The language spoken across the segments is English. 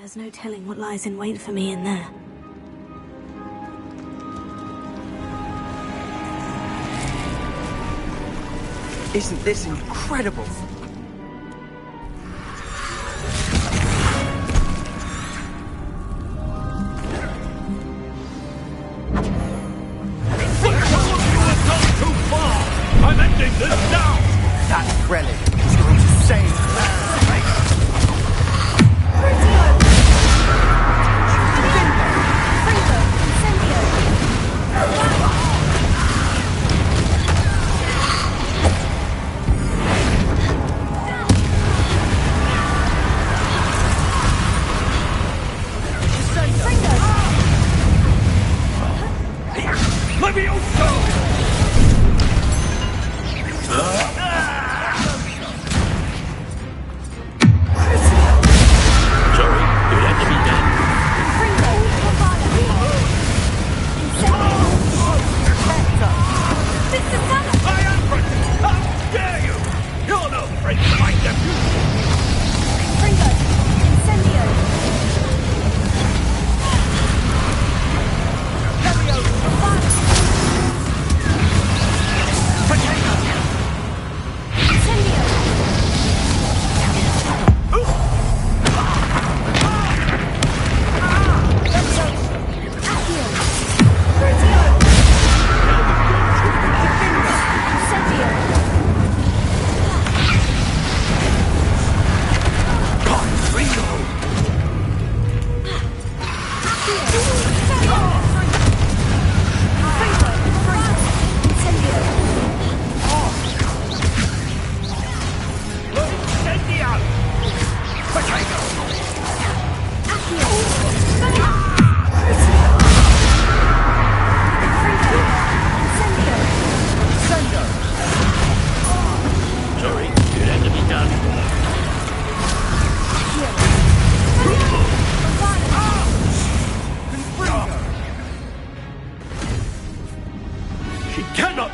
There's no telling what lies in wait for me in there. Isn't this incredible? I'm ending this now! That relic is going to save man's race!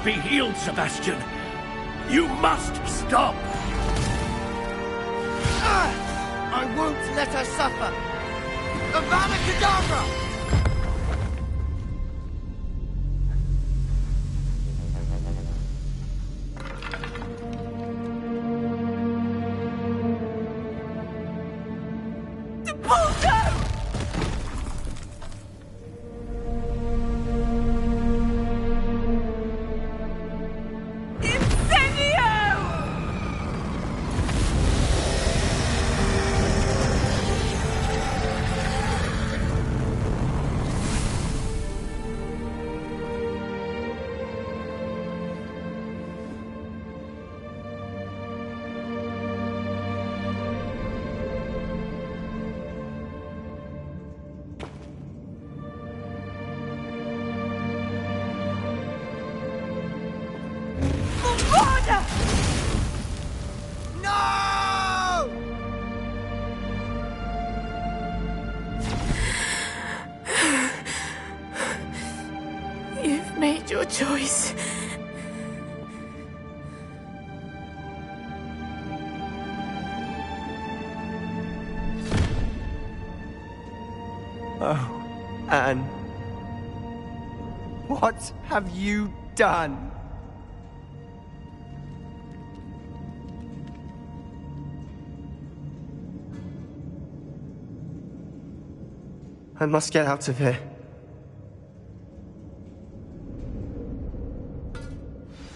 Be healed, Sebastian. You must stop. I won't let her suffer. Avada Kedavra! Your choice. Oh, Anne. What have you done? I must get out of here.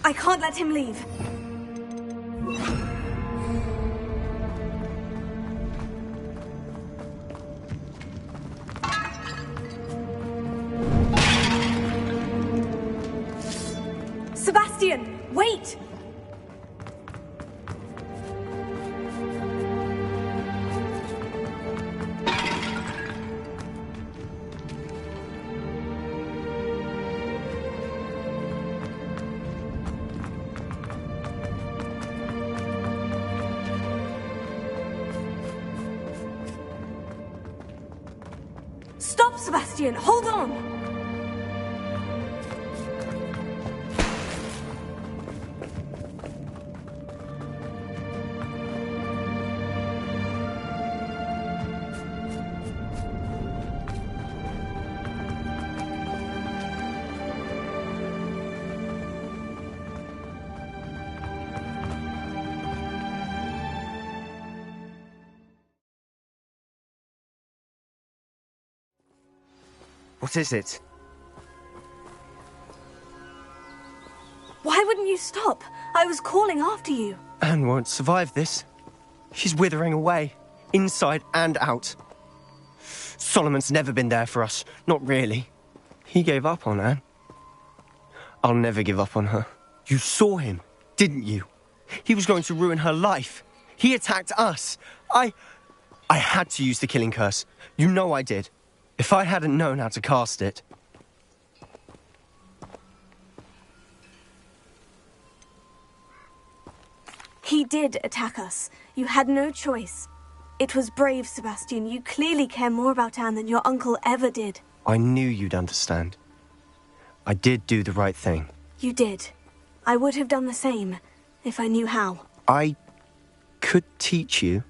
I can't let him leave. Sebastian, wait! Stop, Sebastian! Hold on! What is it? Why wouldn't you stop? I was calling after you. Anne won't survive this. She's withering away, inside and out. Solomon's never been there for us, not really. He gave up on Anne. I'll never give up on her. You saw him, didn't you? He was going to ruin her life. He attacked us. I had to use the killing curse. You know I did. If I hadn't known how to cast it... He did attack us. You had no choice. It was brave, Sebastian. You clearly care more about Anne than your uncle ever did. I knew you'd understand. I did do the right thing. You did. I would have done the same, if I knew how. I could teach you.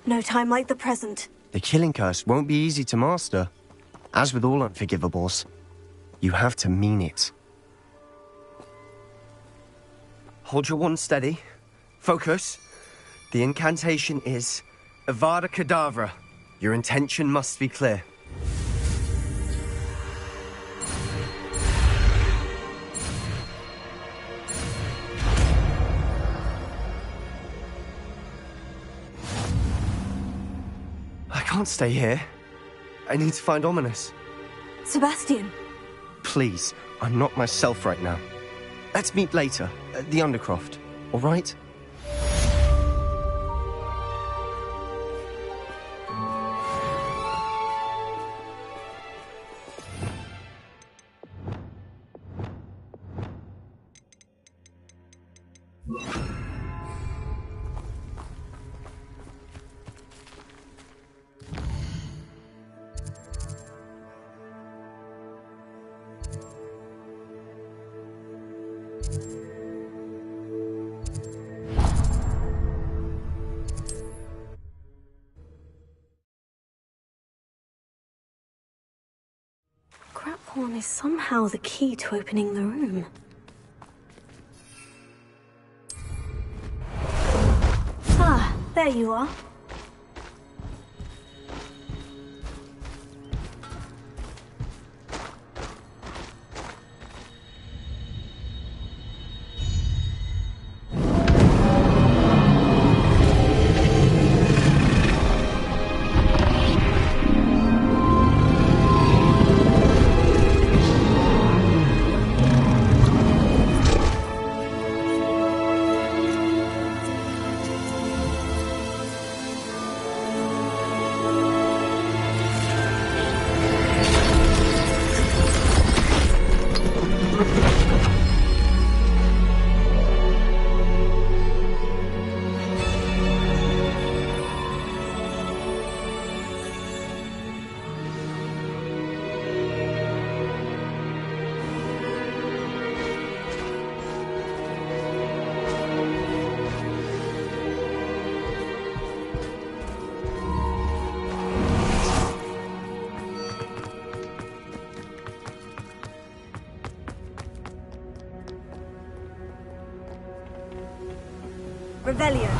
No time like the present. The killing curse won't be easy to master. As with all unforgivables, you have to mean it. Hold your wand steady. Focus. The incantation is Avada Kedavra. Your intention must be clear. I can't stay here. I need to find Ominous. Sebastian. Please, I'm not myself right now. Let's meet later, at the Undercroft, all right? Horn is somehow the key to opening the room. Ah, there you are. Revelio.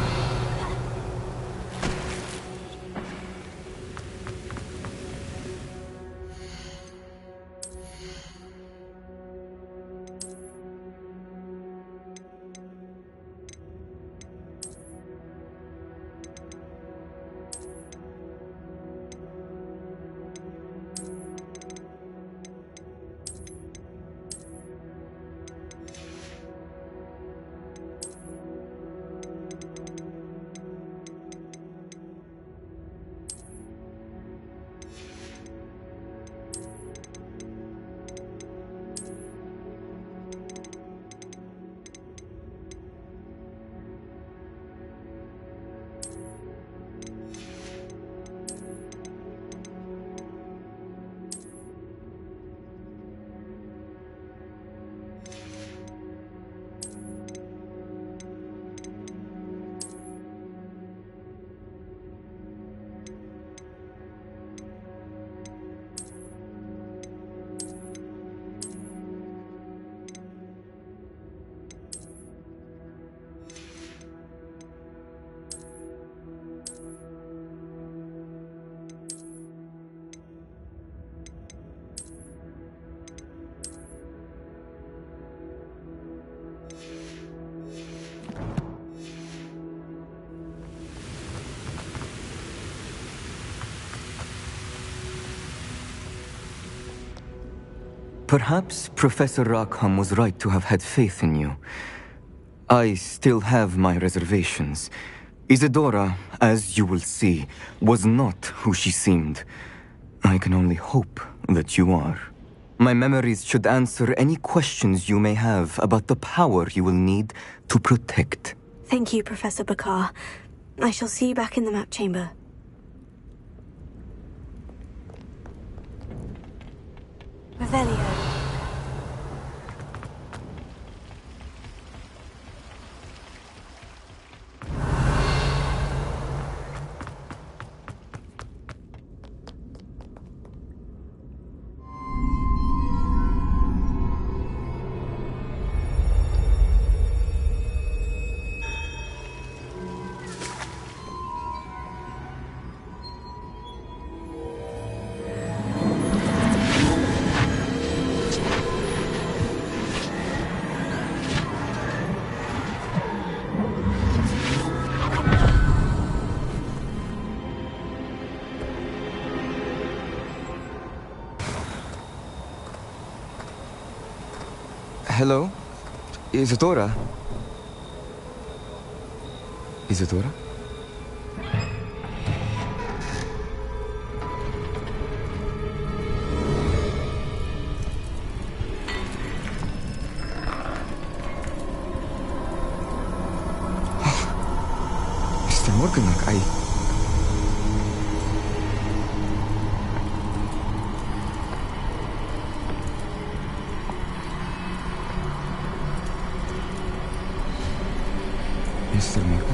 Perhaps Professor Rackham was right to have had faith in you. I still have my reservations. Isadora, as you will see, was not who she seemed. I can only hope that you are. My memories should answer any questions you may have about the power you will need to protect. Thank you, Professor Bakar. I shall see you back in the map chamber. Revelio. Hello? Isadora? Isadora? Mr. Morganach, Mr. Morgan?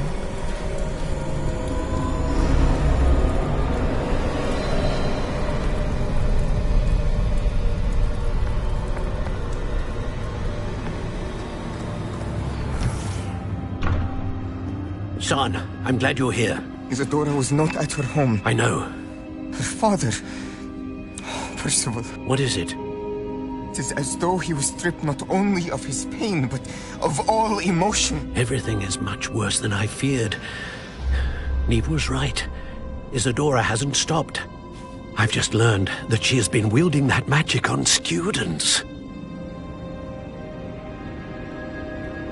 Son, I'm glad you're here. Isadora was not at her home. I know. Her father... Percival. What is it? It is as though he was stripped not only of his pain, but of all emotion. Everything is much worse than I feared. Neve was right. Isadora hasn't stopped. I've just learned that she has been wielding that magic on students.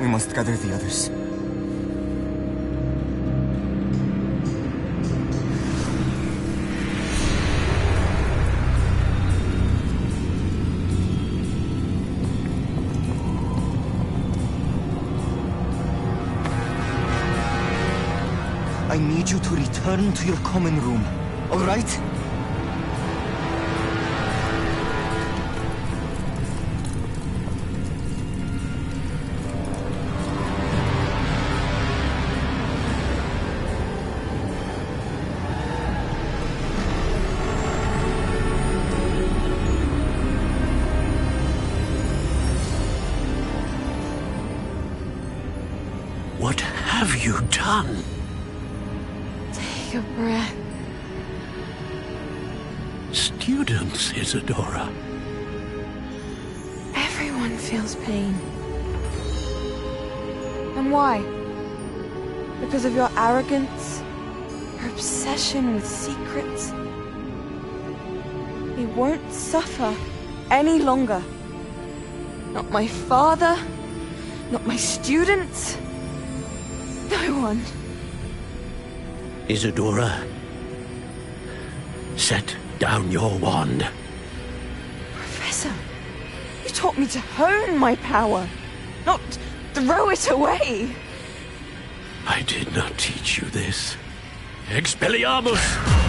We must gather the others. I need you to return to your common room, all right? What have you done? Take a breath. Students, Isadora. Everyone feels pain. And why? Because of your arrogance? Your obsession with secrets? We won't suffer any longer. Not my father, not my students, no one. Isadora, set down your wand. Professor, you taught me to hone my power, not throw it away. I did not teach you this. Expelliarmus!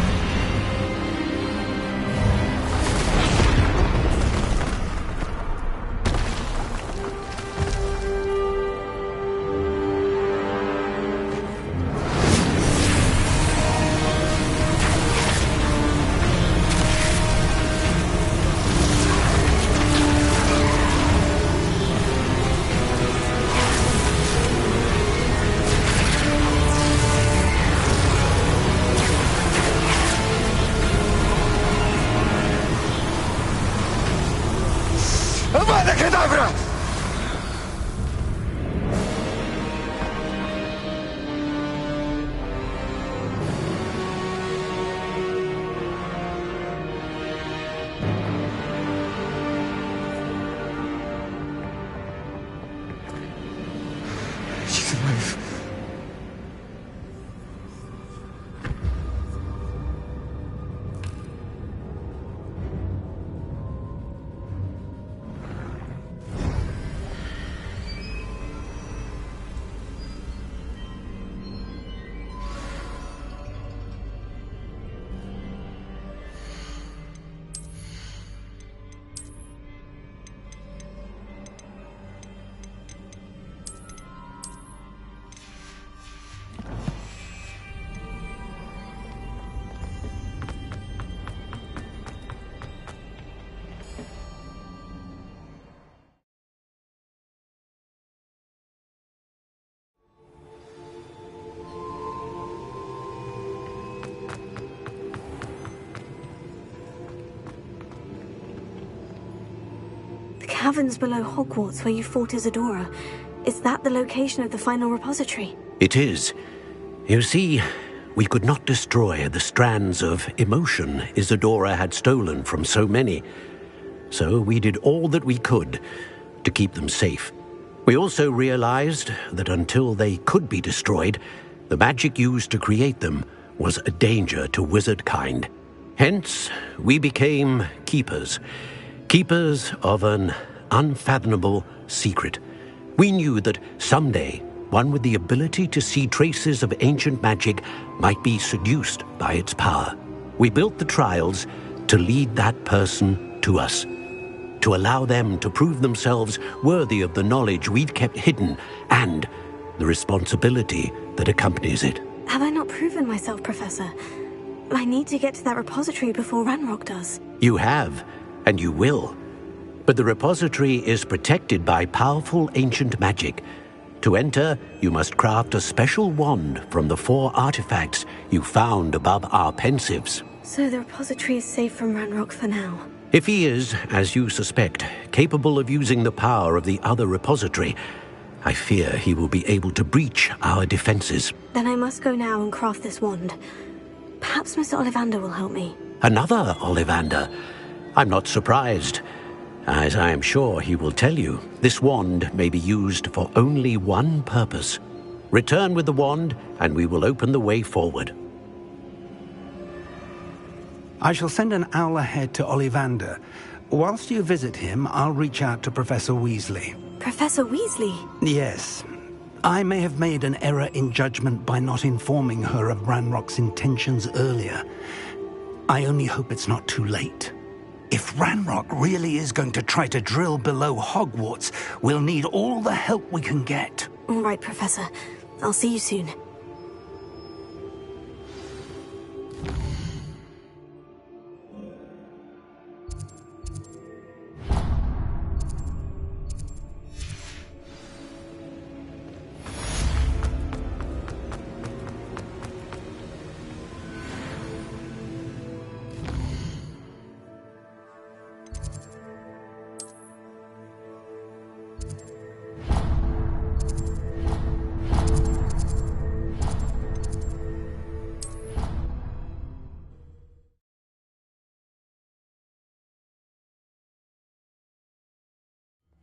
caverns below Hogwarts where you fought Isadora. Is that the location of the final repository? It is. You see, we could not destroy the strands of emotion Isadora had stolen from so many. So we did all that we could to keep them safe. We also realized that until they could be destroyed, the magic used to create them was a danger to wizard kind. Hence, we became keepers. Keepers of an unfathomable secret. We knew that someday, one with the ability to see traces of ancient magic might be seduced by its power. We built the trials to lead that person to us, to allow them to prove themselves worthy of the knowledge we'd kept hidden and the responsibility that accompanies it. Have I not proven myself, Professor? I need to get to that repository before Ranrock does. You have, and you will. But the repository is protected by powerful ancient magic. To enter, you must craft a special wand from the 4 artifacts you found above our pensives. So the repository is safe from Ranrock for now. If he is, as you suspect, capable of using the power of the other repository, I fear he will be able to breach our defenses. Then I must go now and craft this wand. Perhaps Mr. Ollivander will help me. Another Ollivander? I'm not surprised. As I am sure he will tell you, this wand may be used for only one purpose. Return with the wand, and we will open the way forward. I shall send an owl ahead to Ollivander. Whilst you visit him, I'll reach out to Professor Weasley. Professor Weasley? Yes. I may have made an error in judgment by not informing her of Ranrock's intentions earlier. I only hope it's not too late. If Ranrock really is going to try to drill below Hogwarts, we'll need all the help we can get. All right, Professor. I'll see you soon.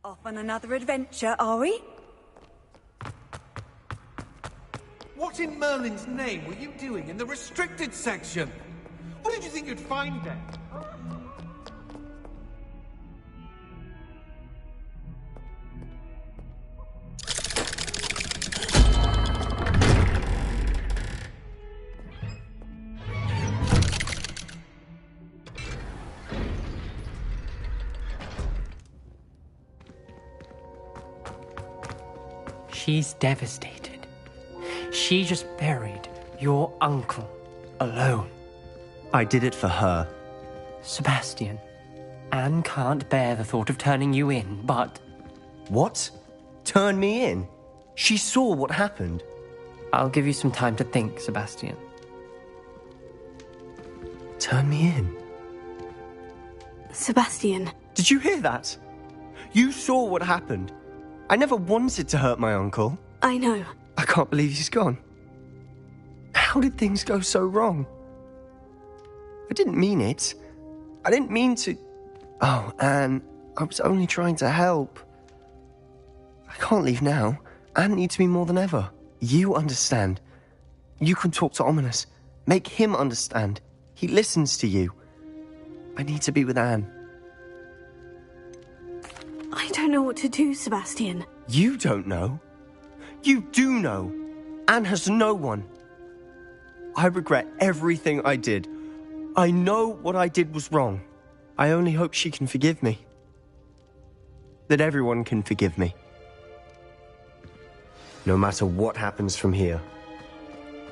Off on another adventure, are we? What in Merlin's name were you doing in the restricted section? What did you think you'd find there? She's devastated. She just buried your uncle alone. I did it for her. Sebastian, Anne can't bear the thought of turning you in, but... What? Turn me in? She saw what happened. I'll give you some time to think, Sebastian. Turn me in? Sebastian. Did you hear that? You saw what happened. I never wanted to hurt my uncle. I know. I can't believe he's gone. How did things go so wrong? I didn't mean it. I didn't mean to... Oh, Anne, I was only trying to help. I can't leave now. Anne needs me more than ever. You understand. You can talk to Ominous. Make him understand. He listens to you. I need to be with Anne. I don't know what to do, Sebastian. You don't know. You do know. Anne has no one. I regret everything I did. I know what I did was wrong. I only hope she can forgive me. That everyone can forgive me. No matter what happens from here.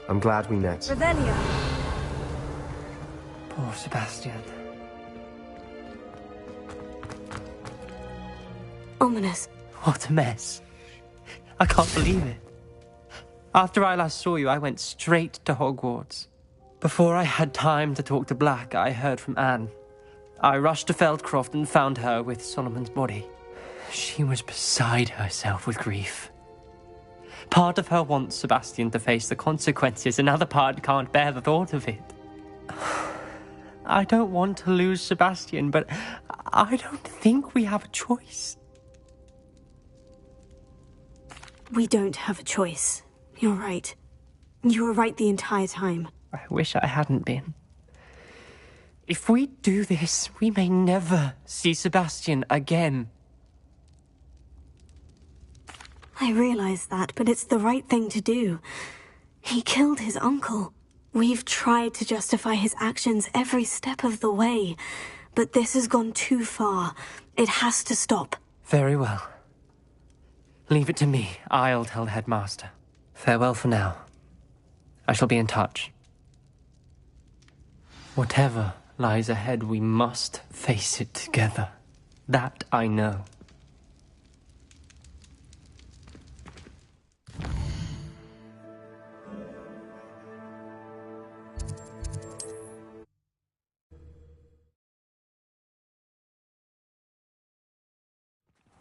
I'm glad we met. Revelio. Poor Sebastian. Ominous. What a mess. I can't believe it. After I last saw you, I went straight to Hogwarts. Before I had time to talk to Black, I heard from Anne. I rushed to Feldcroft and found her with Solomon's body. She was beside herself with grief. Part of her wants Sebastian to face the consequences, another part can't bear the thought of it. I don't want to lose Sebastian, but I don't think we have a choice. We don't have a choice. You're right. You were right the entire time. I wish I hadn't been. If we do this, we may never see Sebastian again. I realize that, but it's the right thing to do. He killed his uncle. We've tried to justify his actions every step of the way, but this has gone too far. It has to stop. Very well. Leave it to me. I'll tell the headmaster. Farewell for now. I shall be in touch. Whatever lies ahead, we must face it together. That I know.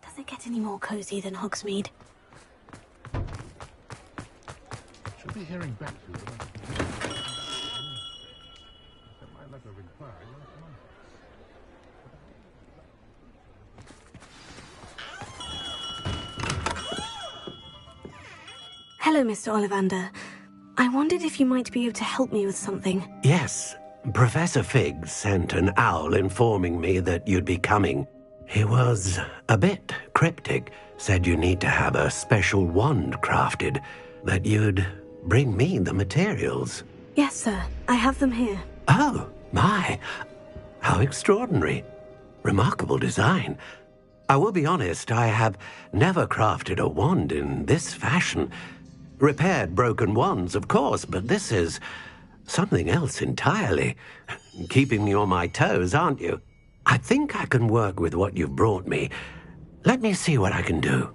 Does it get any more cozy than Hogsmeade? Should be hearing back to you. My letter of inquiry last month. Hello, Mr. Ollivander. I wondered if you might be able to help me with something. Yes, Professor Fig sent an owl informing me that you'd be coming. He was a bit cryptic, said you need to have a special wand crafted, that you'd bring me the materials. Yes, sir. I have them here. Oh, my. How extraordinary. Remarkable design. I will be honest, I have never crafted a wand in this fashion. Repaired broken wands, of course, but this is something else entirely. Keeping me on my toes, aren't you? I think I can work with what you've brought me. Let me see what I can do.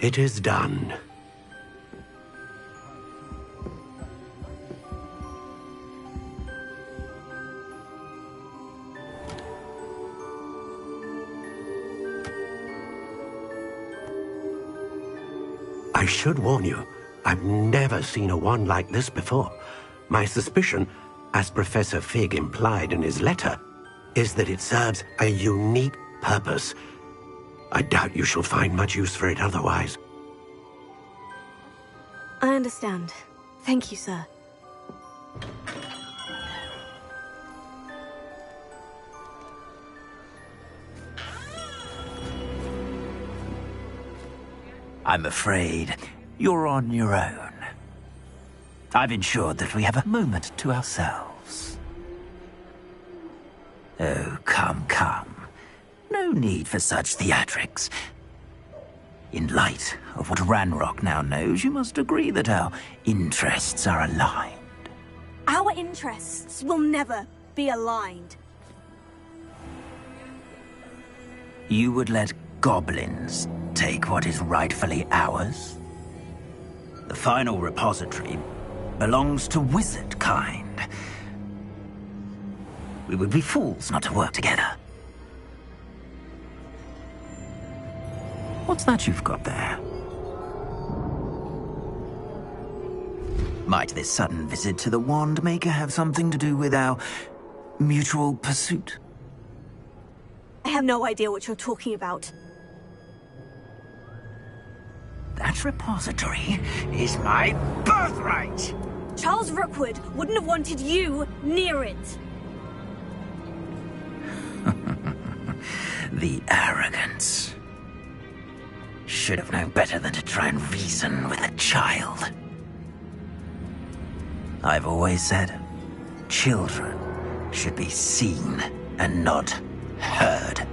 It is done. I should warn you, I've never seen a wand like this before. My suspicion, as Professor Fig implied in his letter, is that it serves a unique purpose. I doubt you shall find much use for it otherwise. I understand. Thank you, sir. I'm afraid you're on your own. I've ensured that we have a moment to ourselves. Oh, come, come. No need for such theatrics. In light of what Ranrock now knows, you must agree that our interests are aligned. Our interests will never be aligned. You would let goblins take what is rightfully ours? The final repository belongs to wizard kind. We would be fools not to work together. What's that you've got there? Might this sudden visit to the Wand Maker have something to do with our mutual pursuit? I have no idea what you're talking about. That repository is my birthright! Charles Rookwood wouldn't have wanted you near it. The arrogance. Should have known better than to try and reason with a child. I've always said, children should be seen and not heard.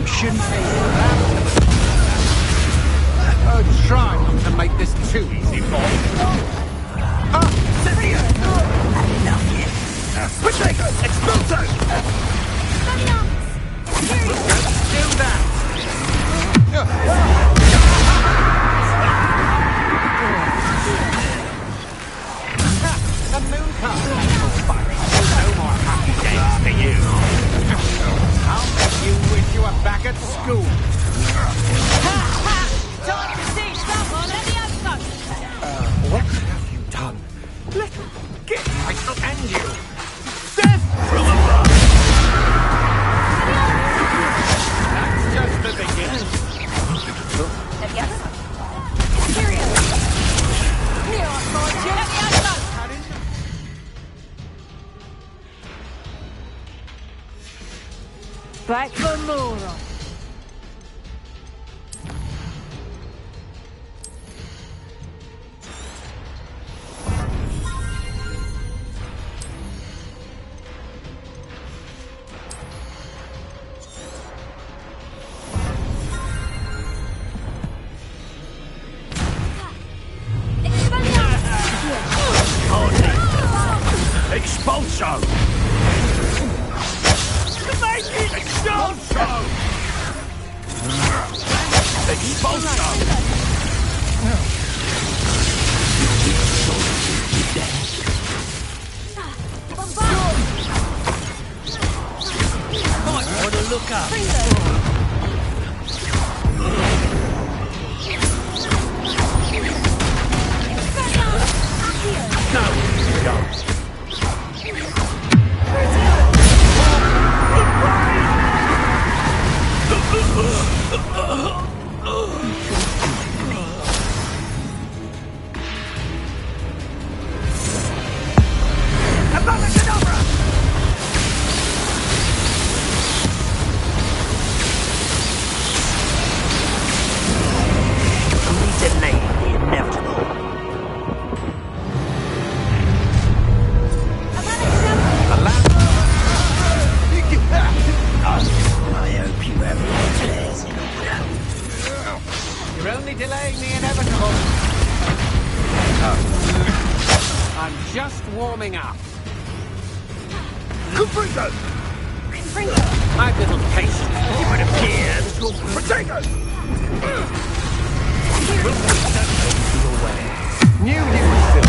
Shouldn't say that. Oh, try not to make this too easy, Bob. Cynthia! Enough yet. Potato! Expulso! Don't do that! The moon card! No more happy days for you! I'll make you wish you were back at school. Time to see someone at the outcome. What have you done? Little git, I shall end you. Death from above. That's just the beginning. At the outside. Cheerio. Near our side, you at the outside. Back for more. Expulso! Expulso! Expulso! Might want to look up. No, don't. You're only delaying the inevitable. I'm just warming up. Confringo! I've little patience. It would appear that your potato! Knew you were still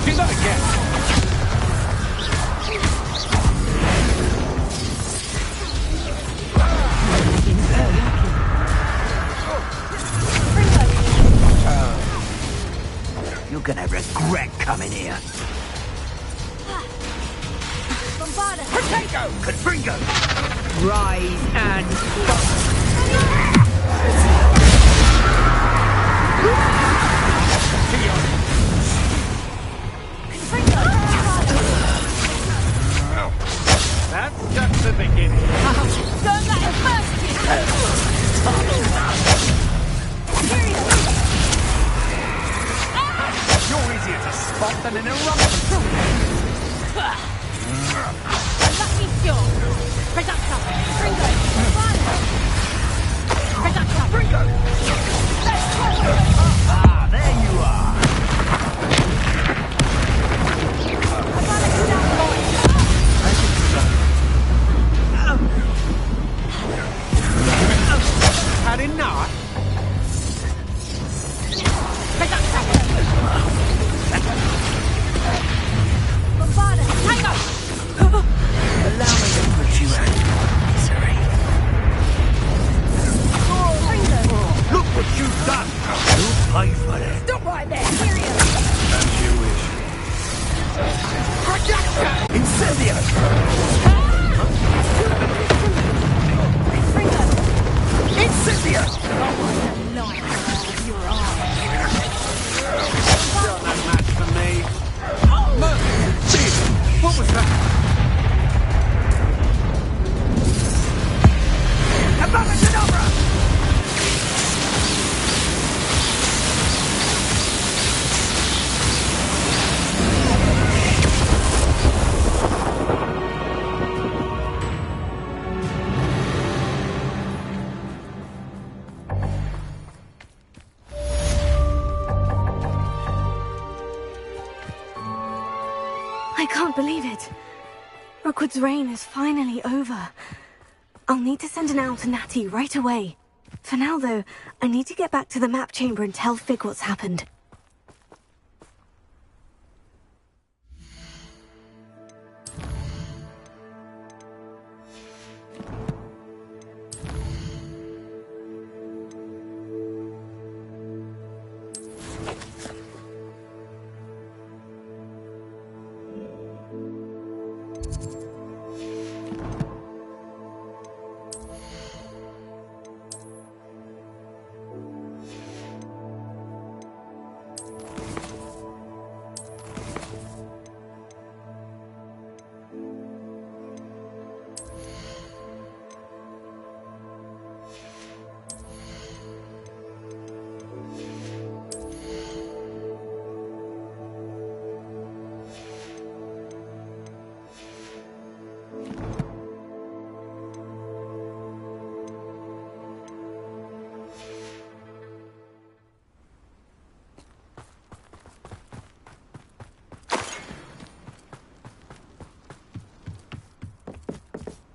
do that again. You're gonna regret coming here. Potato! Confringo! Rise and That's just the beginning. don't let him burst you. You're easier to spot than an eruption. Lucky shot. Presacta. Fringo. Presacta. Fringo! Ah, there you are! Had enough? I can't believe it. Rookwood's reign is finally over. I'll need to send an owl to Natty right away. For now, though, I need to get back to the map chamber and tell Fig what's happened.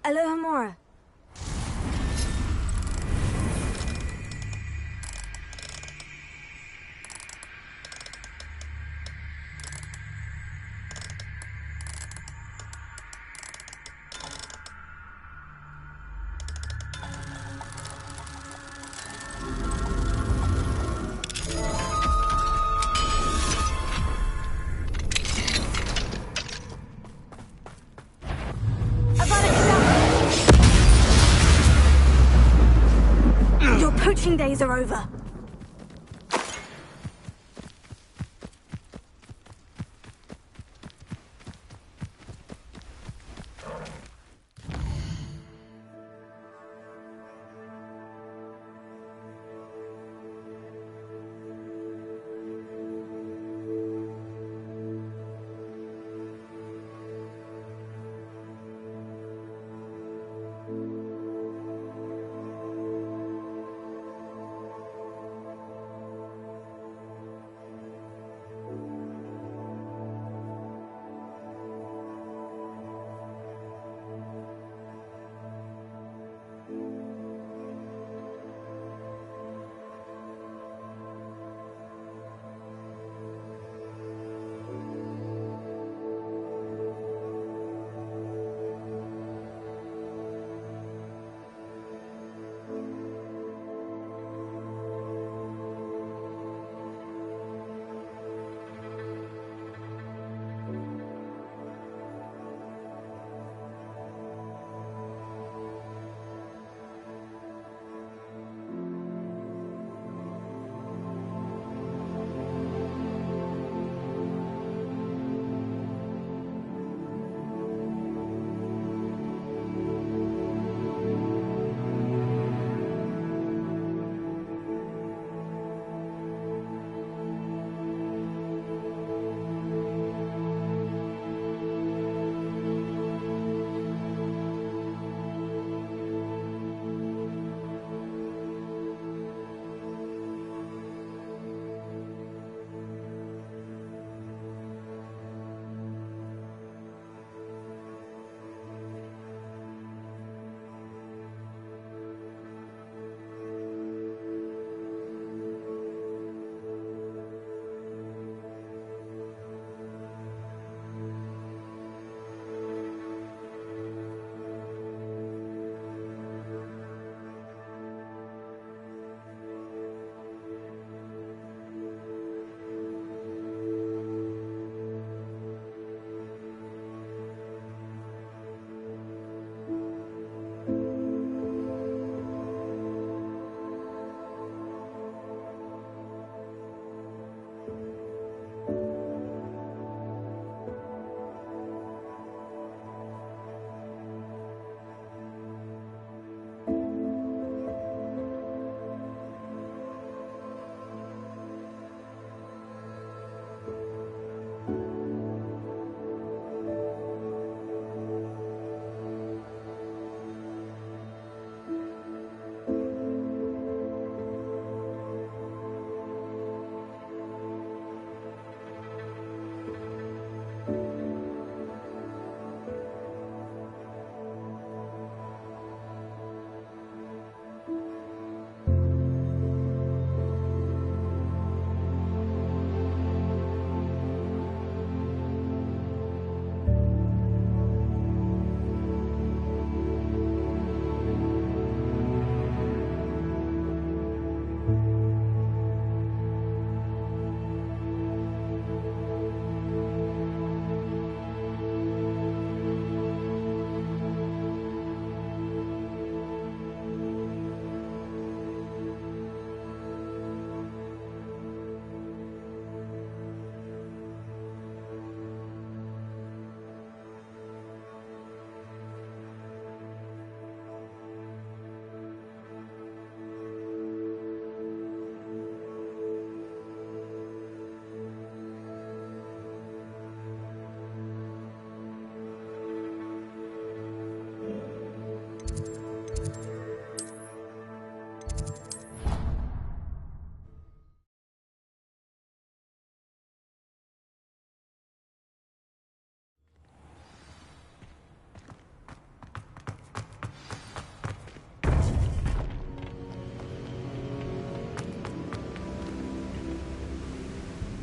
Aloha Mora. Your poaching days are over.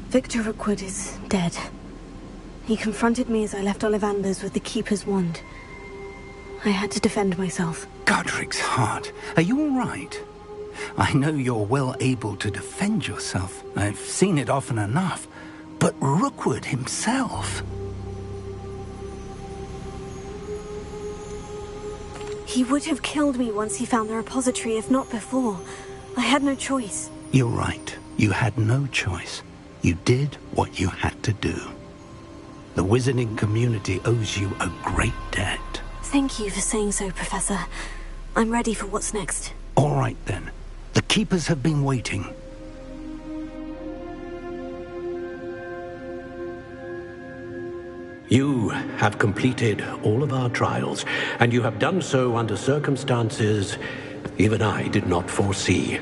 Victor Rookwood is dead. He confronted me as I left Ollivander's with the Keeper's wand. I had to defend myself. Godric's heart. Are you all right? I know you're well able to defend yourself. I've seen it often enough. But Rookwood himself... He would have killed me once he found the repository, if not before. I had no choice. You're right. You had no choice. You did what you had to do. The wizarding community owes you a great debt. Thank you for saying so, Professor. I'm ready for what's next. All right, then. The Keepers have been waiting. You have completed all of our trials, and you have done so under circumstances even I did not foresee.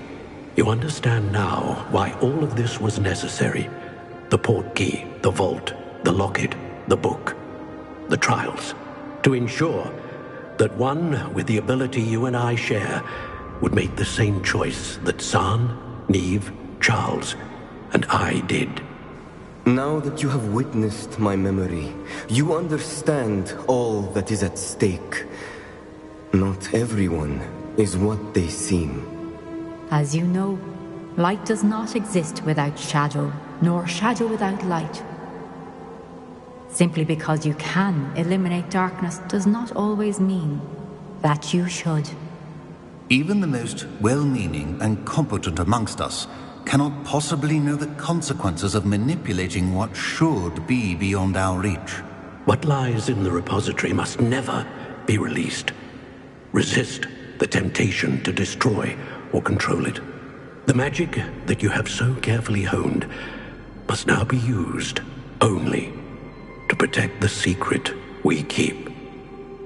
You understand now why all of this was necessary. The portkey, the vault, the locket, the book, the trials. To ensure that one with the ability you and I share would make the same choice that San, Neve, Charles, and I did. Now that you have witnessed my memory, you understand all that is at stake. Not everyone is what they seem. As you know, light does not exist without shadow, nor shadow without light. Simply because you can eliminate darkness does not always mean that you should. Even the most well-meaning and competent amongst us cannot possibly know the consequences of manipulating what should be beyond our reach. What lies in the repository must never be released. Resist the temptation to destroy or control it. The magic that you have so carefully honed must now be used only to protect the secret we keep.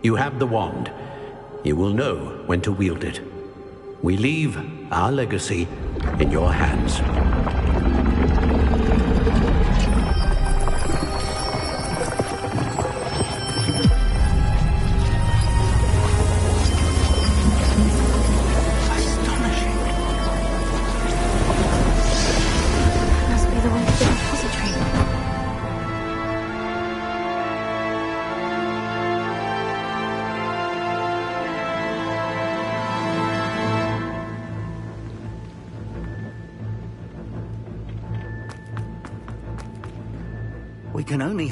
You have the wand. You will know when to wield it. We leave our legacy in your hands. We can only...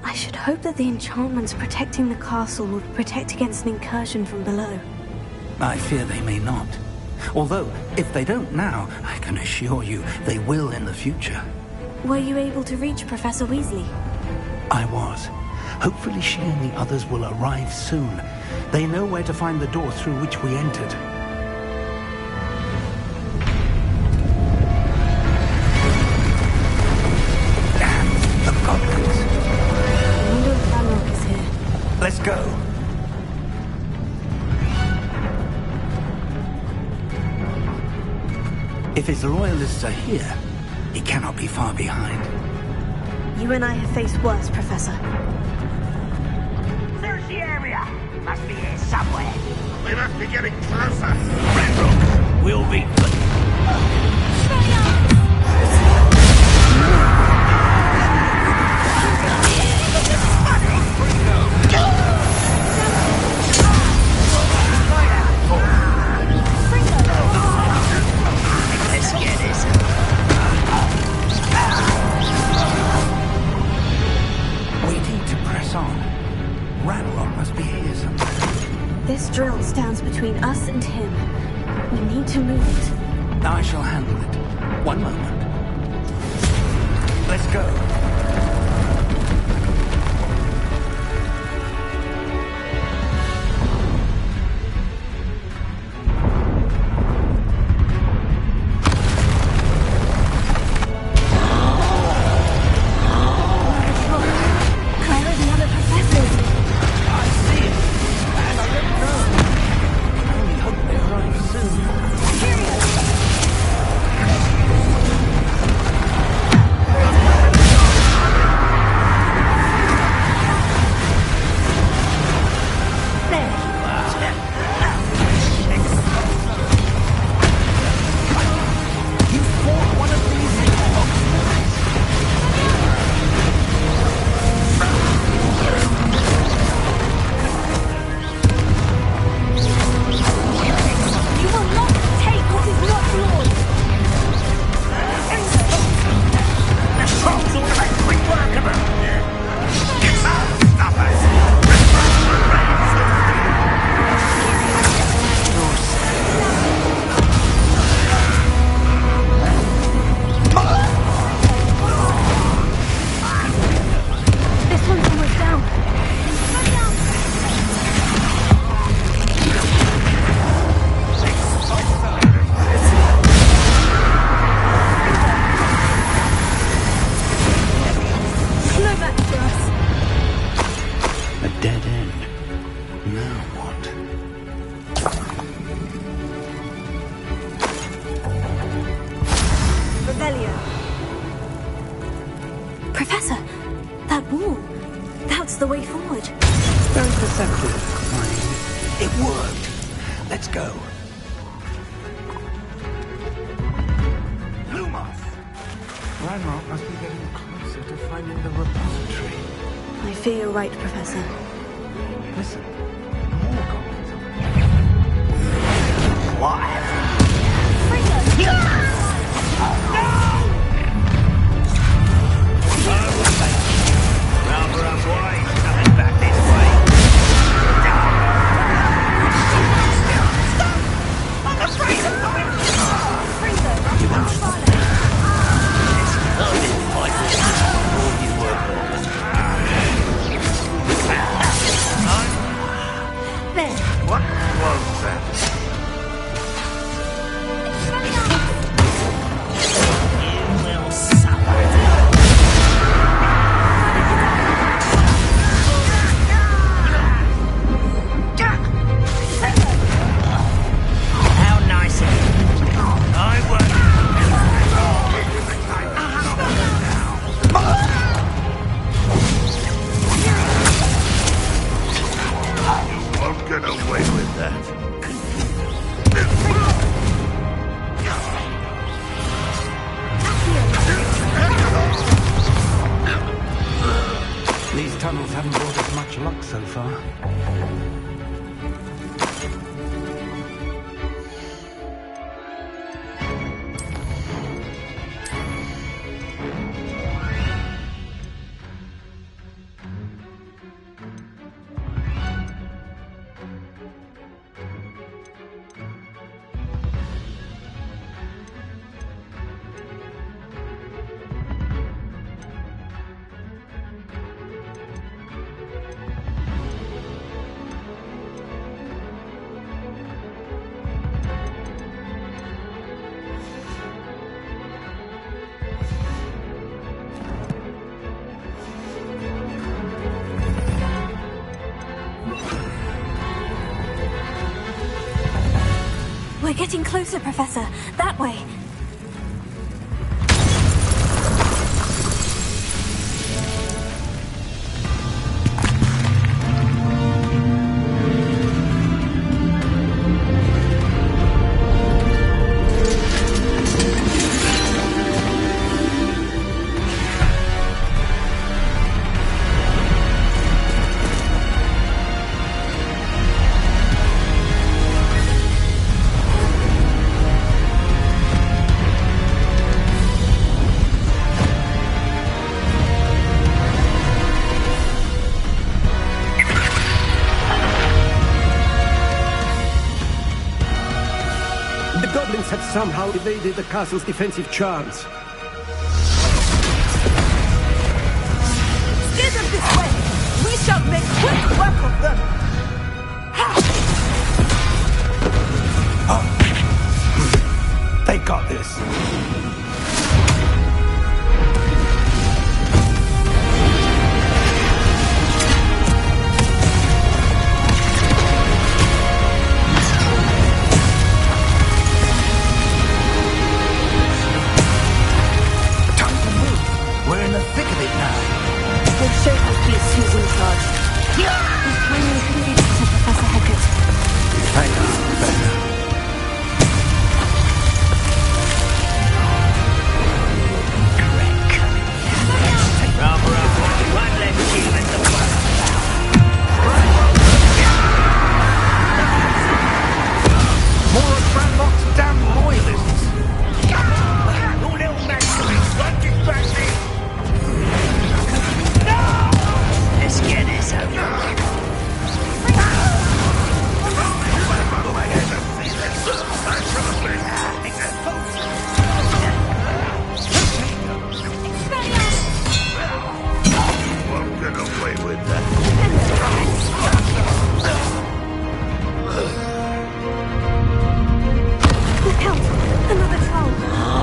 I should hope that the enchantments protecting the castle will protect against an incursion from below. I fear they may not. Although, if they don't now, I can assure you they will in the future. Were you able to reach Professor Weasley? I was. Hopefully she and the others will arrive soon. They know where to find the door through which we entered. Let's go. If his loyalists are here, he cannot be far behind. You and I have faced worse, Professor. There's the area. Must be here somewhere. We must be getting closer. Ranrock will be... This drill stands between us and him. We need to move it. I shall handle it. One moment. Let's go. accepted. Fine. It worked. Let's go. Lumos! Ranrock must be getting closer to finding the repository. I fear you're right, Professor. Listen, more goblins. What? What was that? You will suffer. How nice of you. I won't. You won't get away with that. These tunnels haven't brought us much luck so far. We're getting closer, Professor. That way. Have somehow evaded the castle's defensive charms. Steer them this way! We shall make quick work of them! They got this. Look out! Another troll!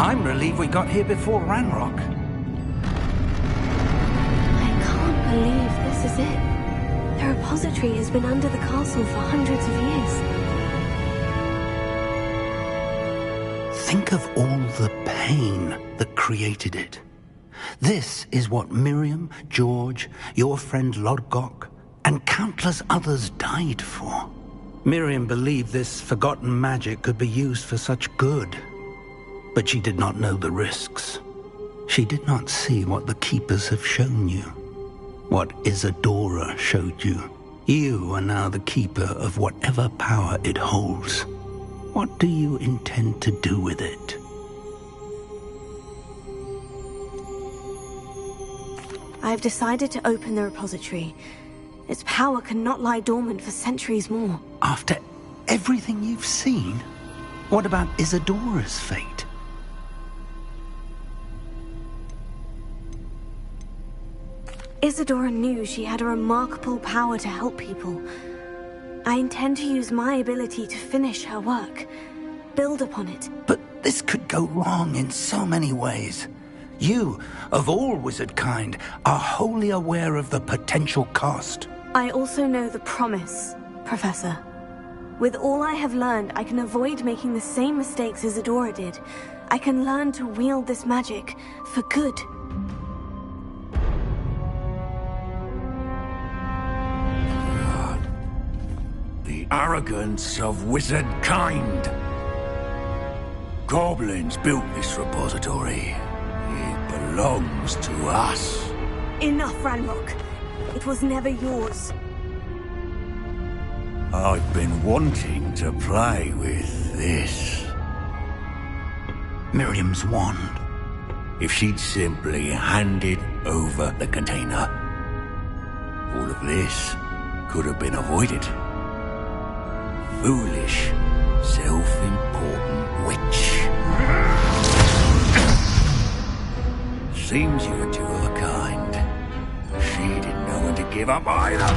I'm relieved we got here before Ranrock. I can't believe this is it. The repository has been under the castle for hundreds of years. Think of all the pain that created it. This is what Miriam, George, your friend Lodgok, and countless others died for. Miriam believed this forgotten magic could be used for such good, but she did not know the risks. She did not see what the Keepers have shown you, what Isadora showed you. You are now the Keeper of whatever power it holds. What do you intend to do with it? I've decided to open the repository. Its power cannot lie dormant for centuries more. After everything you've seen, what about Isadora's fate? Isadora knew she had a remarkable power to help people. I intend to use my ability to finish her work, build upon it. But this could go wrong in so many ways. You, of all wizard kind, are wholly aware of the potential cost. I also know the promise, Professor. With all I have learned, I can avoid making the same mistakes Isadora did. I can learn to wield this magic for good. The arrogance of wizard kind. Goblins built this repository. It belongs to us. Enough, Ranrock. It was never yours. I've been wanting to play with this. Miriam's wand. If she'd simply handed over the container, all of this could have been avoided. Foolish, self-important witch. Seems you were two of a kind. She didn't know when to give up either.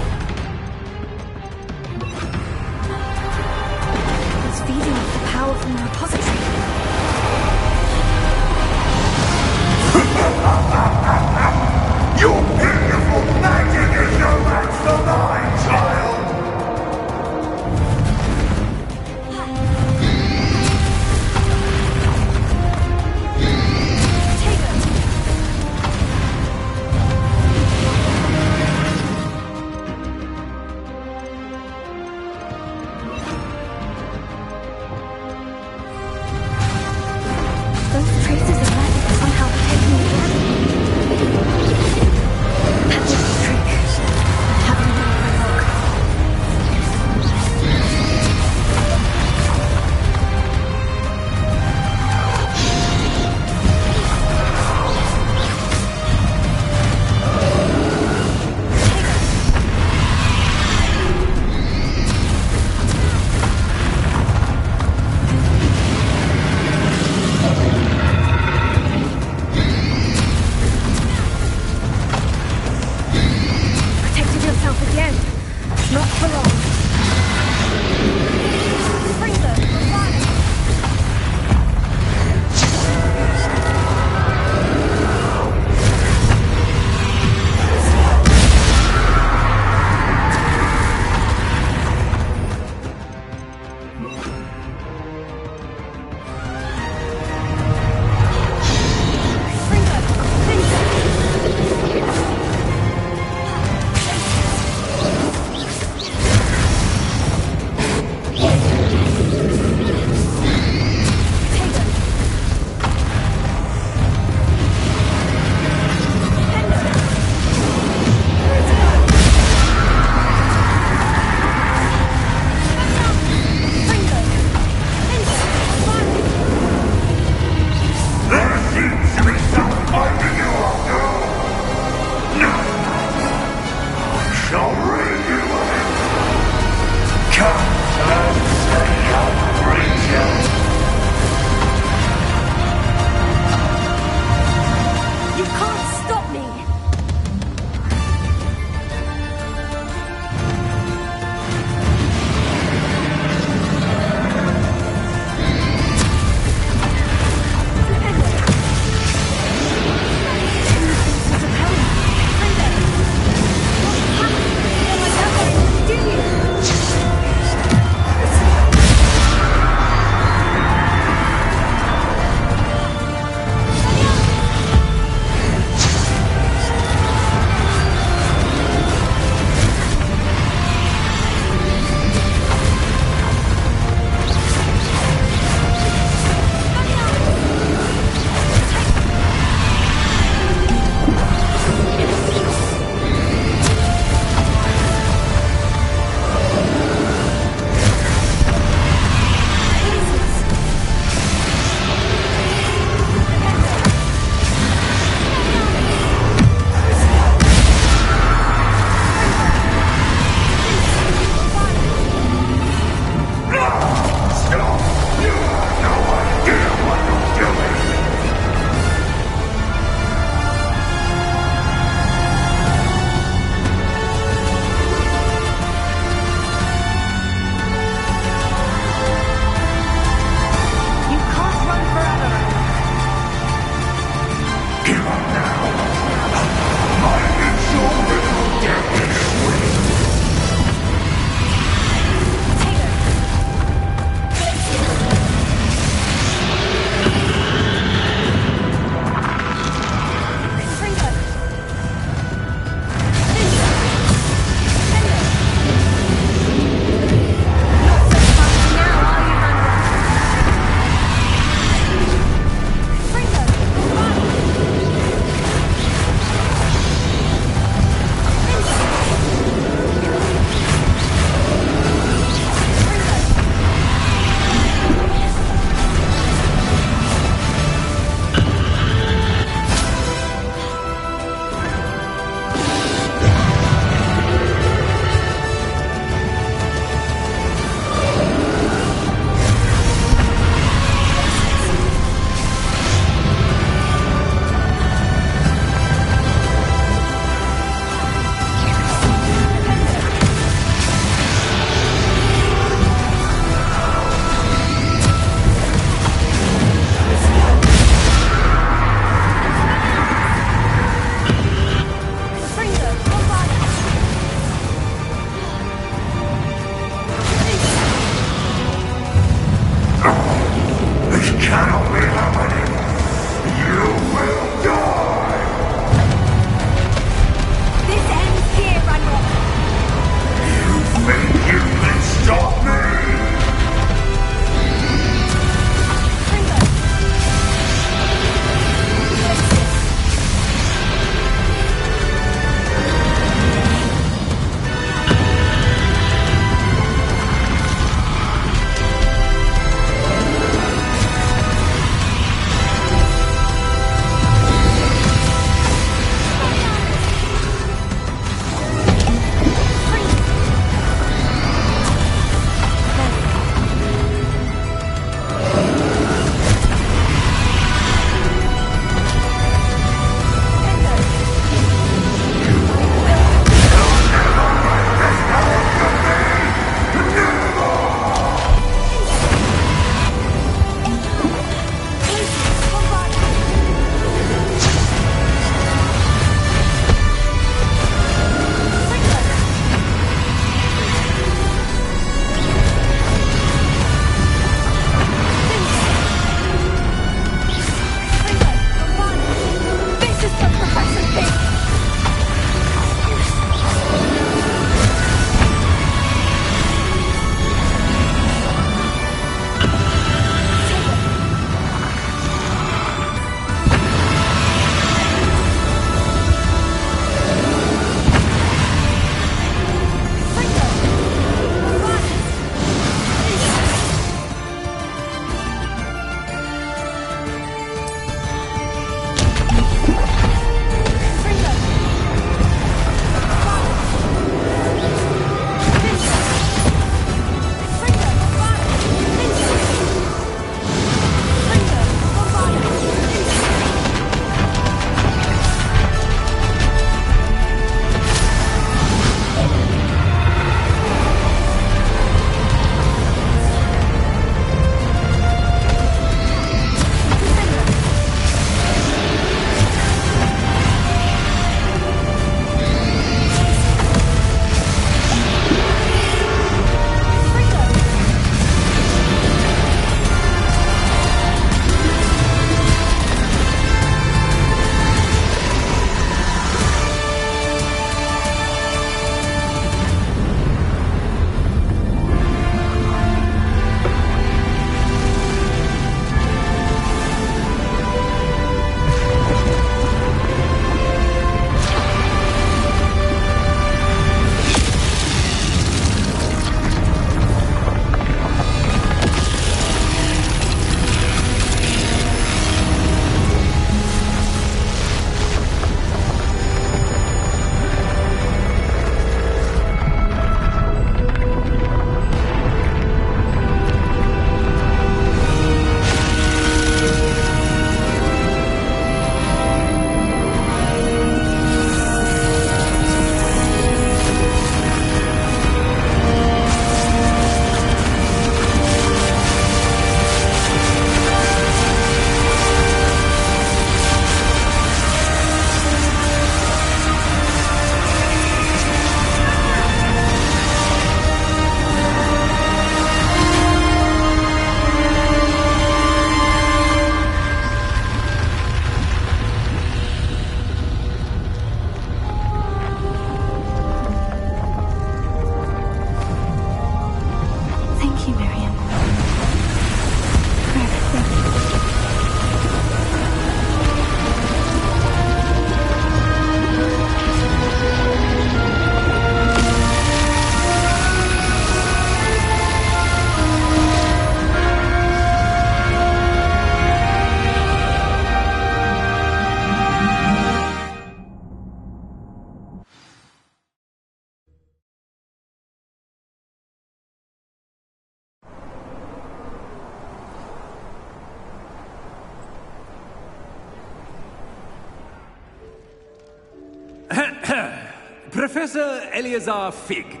Professor Eleazar Fig.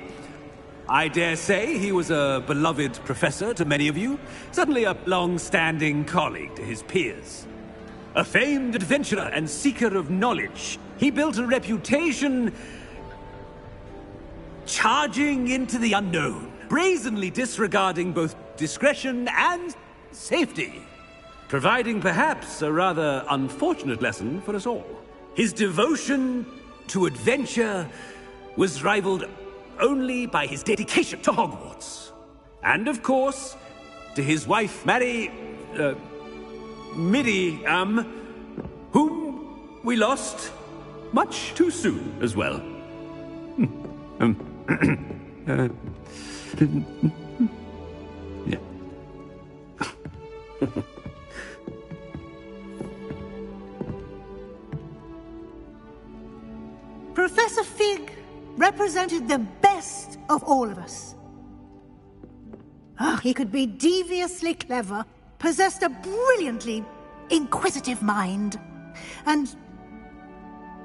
I dare say he was a beloved professor to many of you, certainly a long-standing colleague to his peers. A famed adventurer and seeker of knowledge, he built a reputation charging into the unknown, brazenly disregarding both discretion and safety, providing perhaps a rather unfortunate lesson for us all. His devotion to adventure was rivaled only by his dedication to Hogwarts. And of course, to his wife, Miriam, whom we lost much too soon as well. Yeah. Professor Fig represented the best of all of us. He could be deviously clever, possessed a brilliantly inquisitive mind, and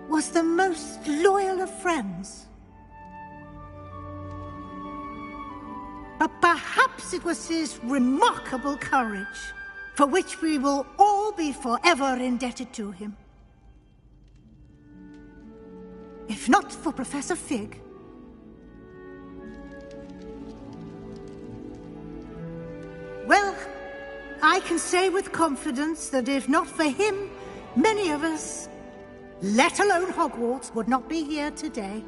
was the most loyal of friends. But perhaps it was his remarkable courage, for which we will all be forever indebted to him. If not for Professor Fig, well, I can say with confidence that if not for him, many of us, let alone Hogwarts, would not be here today.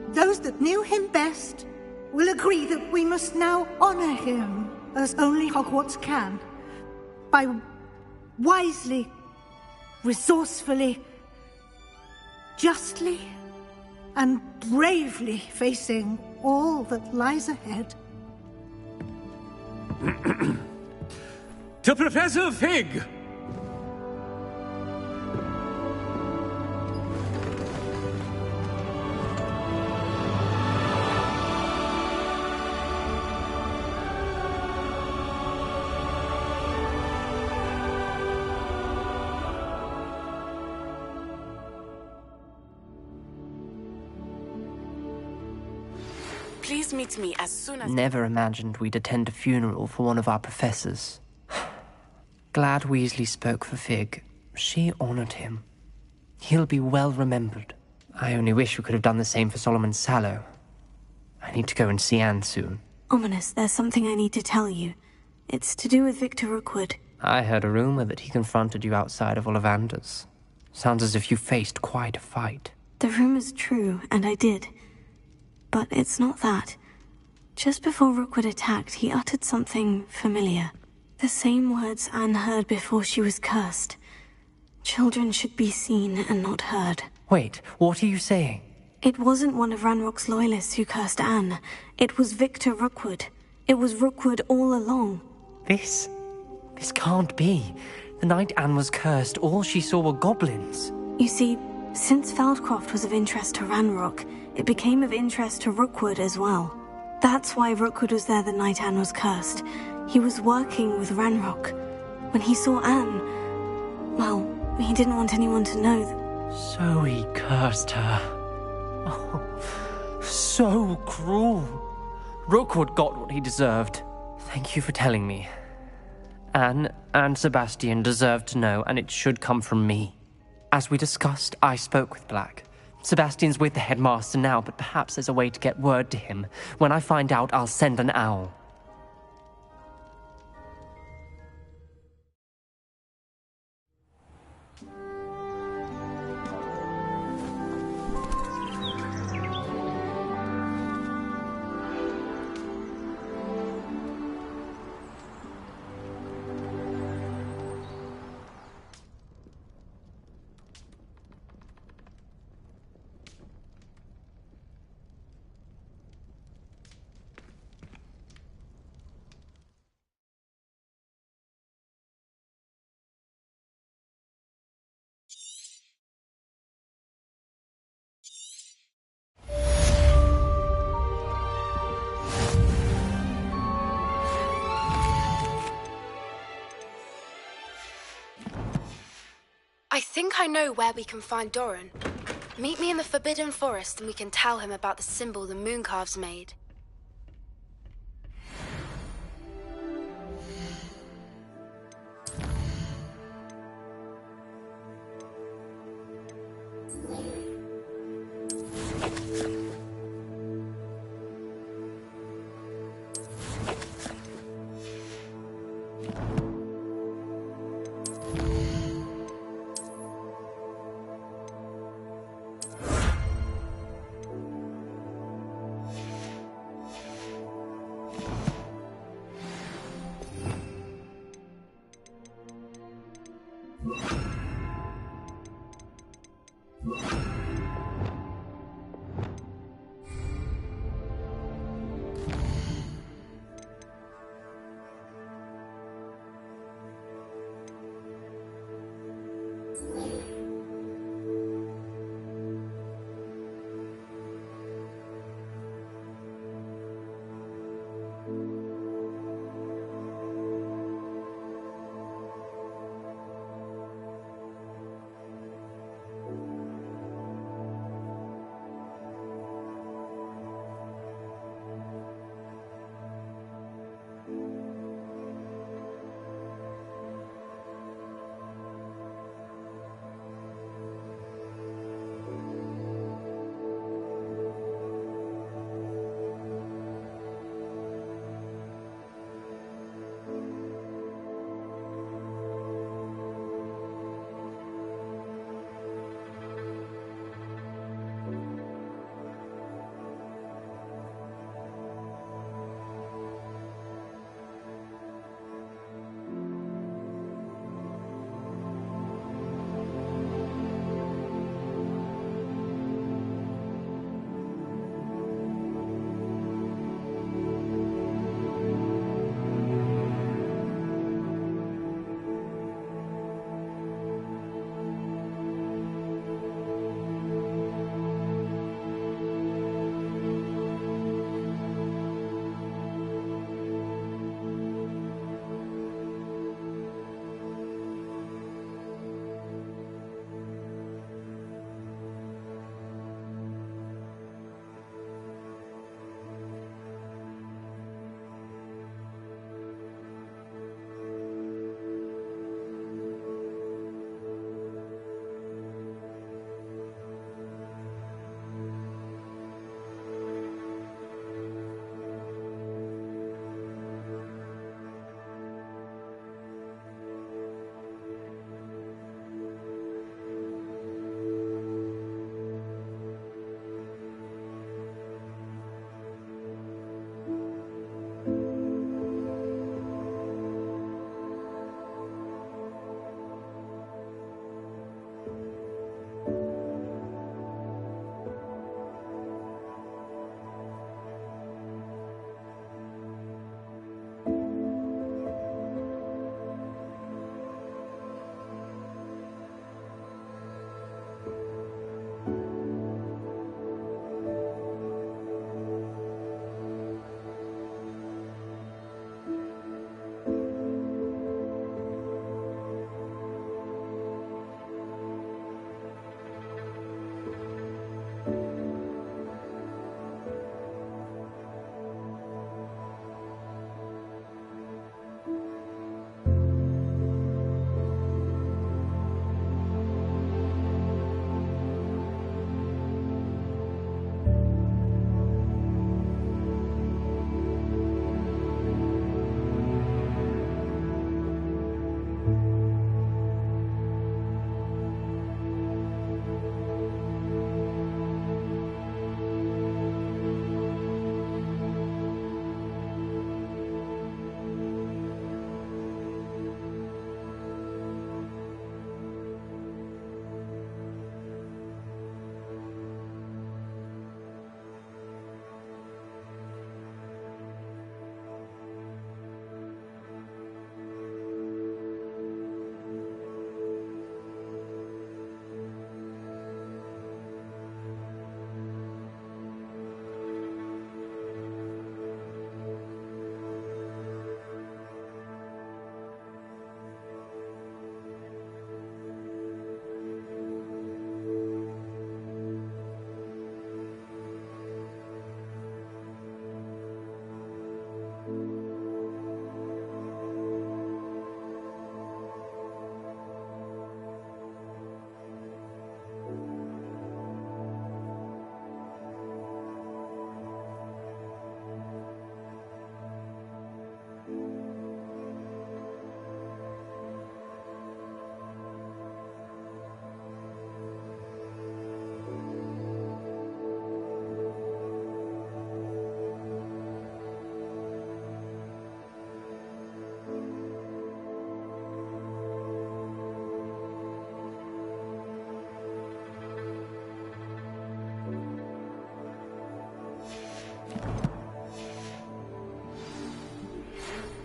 Those that knew him best will agree that we must now honor him as only Hogwarts can, by wisely, resourcefully, justly and bravely facing all that lies ahead. To Professor Fig! Please meet me as soon as... Never imagined we'd attend a funeral for one of our professors. Glad Weasley spoke for Fig. She honored him. He'll be well remembered. I only wish we could have done the same for Solomon Sallow. I need to go and see Anne soon. Ominous, there's something I need to tell you. It's to do with Victor Rookwood. I heard a rumor that he confronted you outside of Ollivander's. Sounds as if you faced quite a fight. The rumor's true, and I did. But it's not that. Just before Rookwood attacked, he uttered something familiar. The same words Anne heard before she was cursed. Children should be seen and not heard. Wait, what are you saying? It wasn't one of Ranrock's loyalists who cursed Anne. It was Victor Rookwood. It was Rookwood all along. This can't be. The night Anne was cursed, all she saw were goblins. You see, since Feldcroft was of interest to Ranrock, it became of interest to Rookwood as well. That's why Rookwood was there the night Anne was cursed. He was working with Ranrock. When he saw Anne, well, he didn't want anyone to know that... So he cursed her. Oh, so cruel. Rookwood got what he deserved. Thank you for telling me. Anne and Sebastian deserve to know, and it should come from me. As we discussed, I spoke with Black. Sebastian's with the headmaster now, but perhaps there's a way to get word to him. When I find out, I'll send an owl. I think I know where we can find Doran. Meet me in the Forbidden Forest and we can tell him about the symbol the Mooncalves made.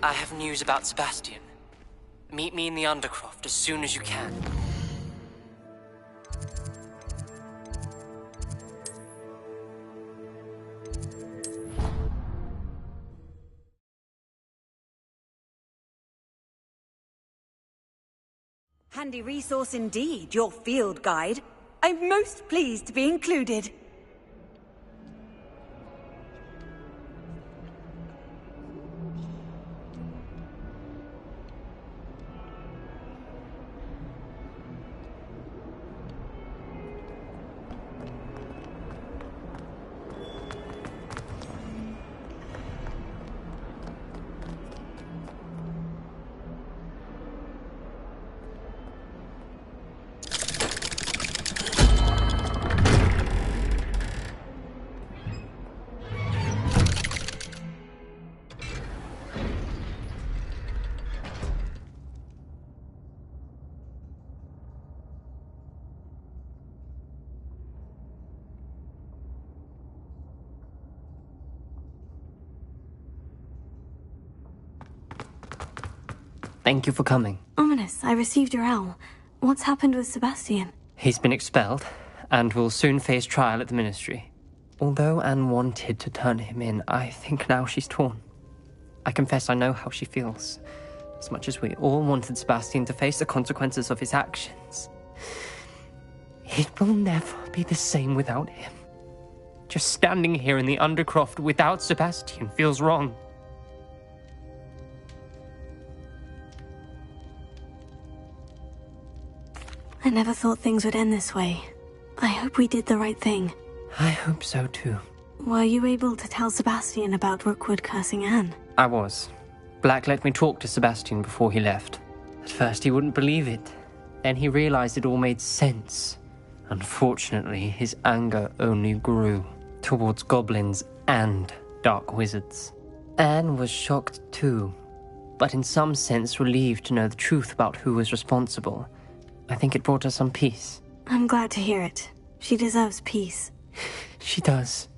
I have news about Sebastian. Meet me in the Undercroft as soon as you can. Handy resource indeed, your field guide. I'm most pleased to be included. Thank you for coming. Ominous, I received your owl. What's happened with Sebastian? He's been expelled, and will soon face trial at the Ministry. Although Anne wanted to turn him in, I think now she's torn. I confess I know how she feels. As much as we all wanted Sebastian to face the consequences of his actions. It will never be the same without him. Just standing here in the Undercroft without Sebastian feels wrong. I never thought things would end this way. I hope we did the right thing. I hope so too. Were you able to tell Sebastian about Rookwood cursing Anne? I was. Black let me talk to Sebastian before he left. At first he wouldn't believe it. Then he realized it all made sense. Unfortunately, his anger only grew towards goblins and dark wizards. Anne was shocked too, but in some sense relieved to know the truth about who was responsible. I think it brought her some peace. I'm glad to hear it. She deserves peace. She does.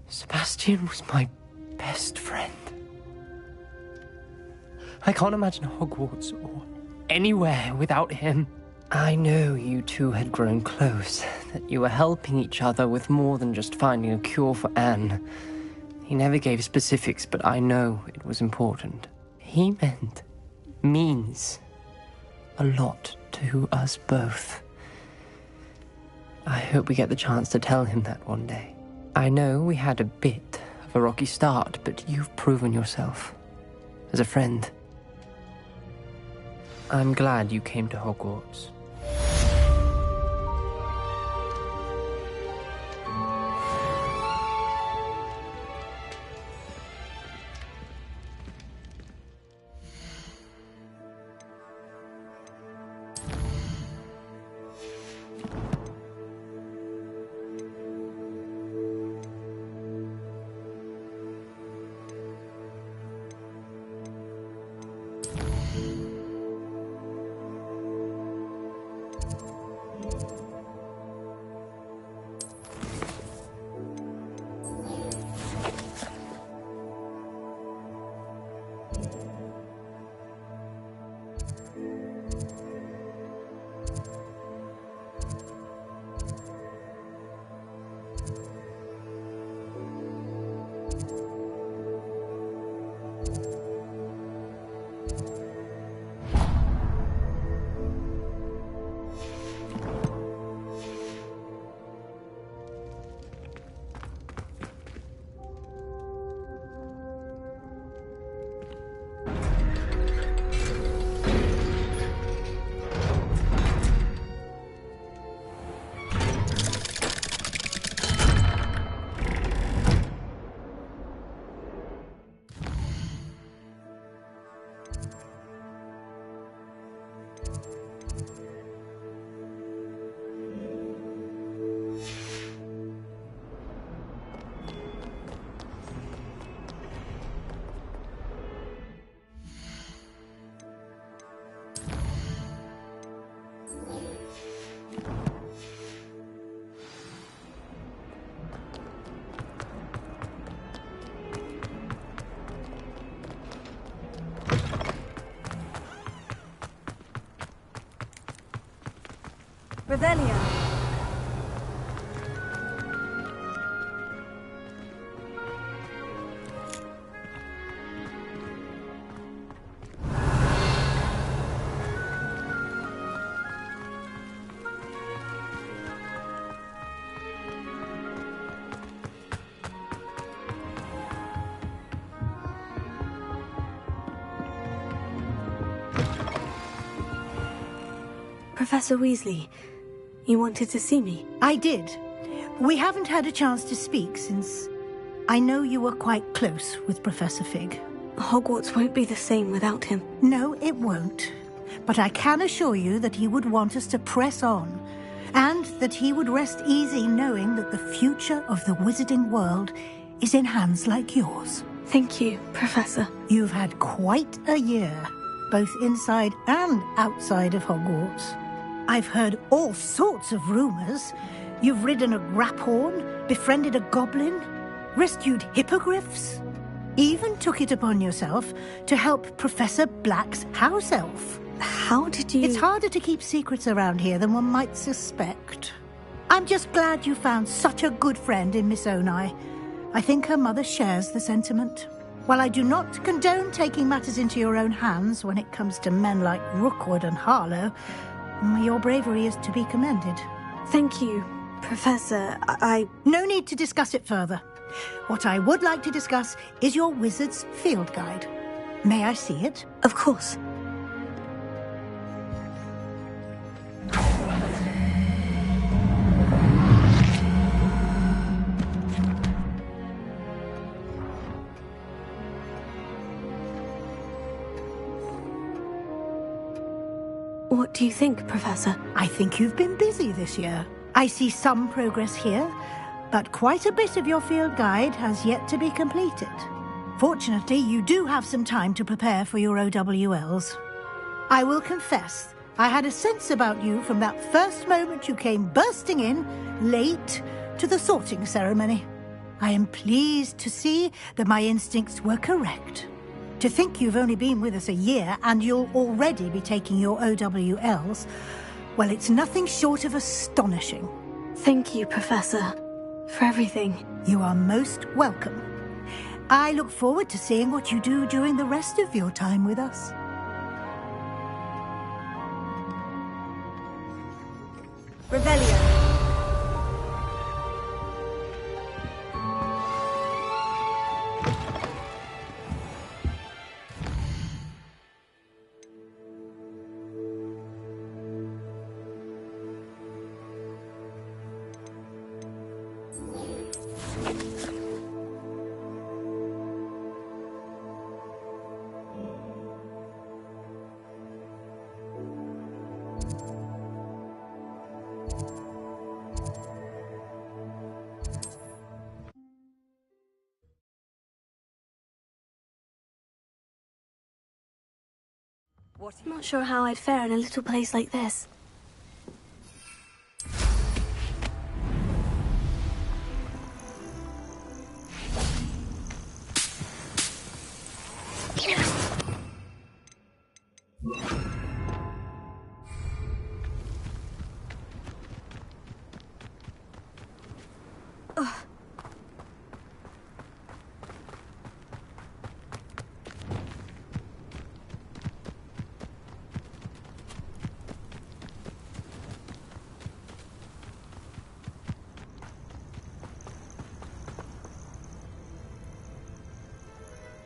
Sebastian was my best friend. I can't imagine Hogwarts or anywhere without him. I know you two had grown close, that you were helping each other with more than just finding a cure for Anne. He never gave specifics, but I know it was important. He means a lot to us both. I hope we get the chance to tell him that one day. I know we had a bit of a rocky start, but you've proven yourself as a friend. I'm glad you came to Hogwarts. Revelio. Professor Weasley, you wanted to see me? I did. We haven't had a chance to speak since I know you were quite close with Professor Fig. Hogwarts won't be the same without him. No, it won't. But I can assure you that he would want us to press on, and that he would rest easy knowing that the future of the wizarding world is in hands like yours. Thank you, Professor. You've had quite a year, both inside and outside of Hogwarts. I've heard all sorts of rumors. You've ridden a graphorn, befriended a goblin, rescued hippogriffs, even took it upon yourself to help Professor Black's house elf. How did you... It's harder to keep secrets around here than one might suspect. I'm just glad you found such a good friend in Miss Onai. I think her mother shares the sentiment. While I do not condone taking matters into your own hands when it comes to men like Rookwood and Harlow, your bravery is to be commended. Thank you, Professor. No need to discuss it further. What I would like to discuss is your wizard's field guide. May I see it? Of course. What do you think, Professor? I think you've been busy this year. I see some progress here, but quite a bit of your field guide has yet to be completed. Fortunately, you do have some time to prepare for your OWLs. I will confess, I had a sense about you from that first moment you came bursting in, late, to the sorting ceremony. I am pleased to see that my instincts were correct. To think you've only been with us a year and you'll already be taking your OWLs, well, it's nothing short of astonishing. Thank you, Professor, for everything. You are most welcome. I look forward to seeing what you do during the rest of your time with us. Revelio. I'm not sure how I'd fare in a little place like this.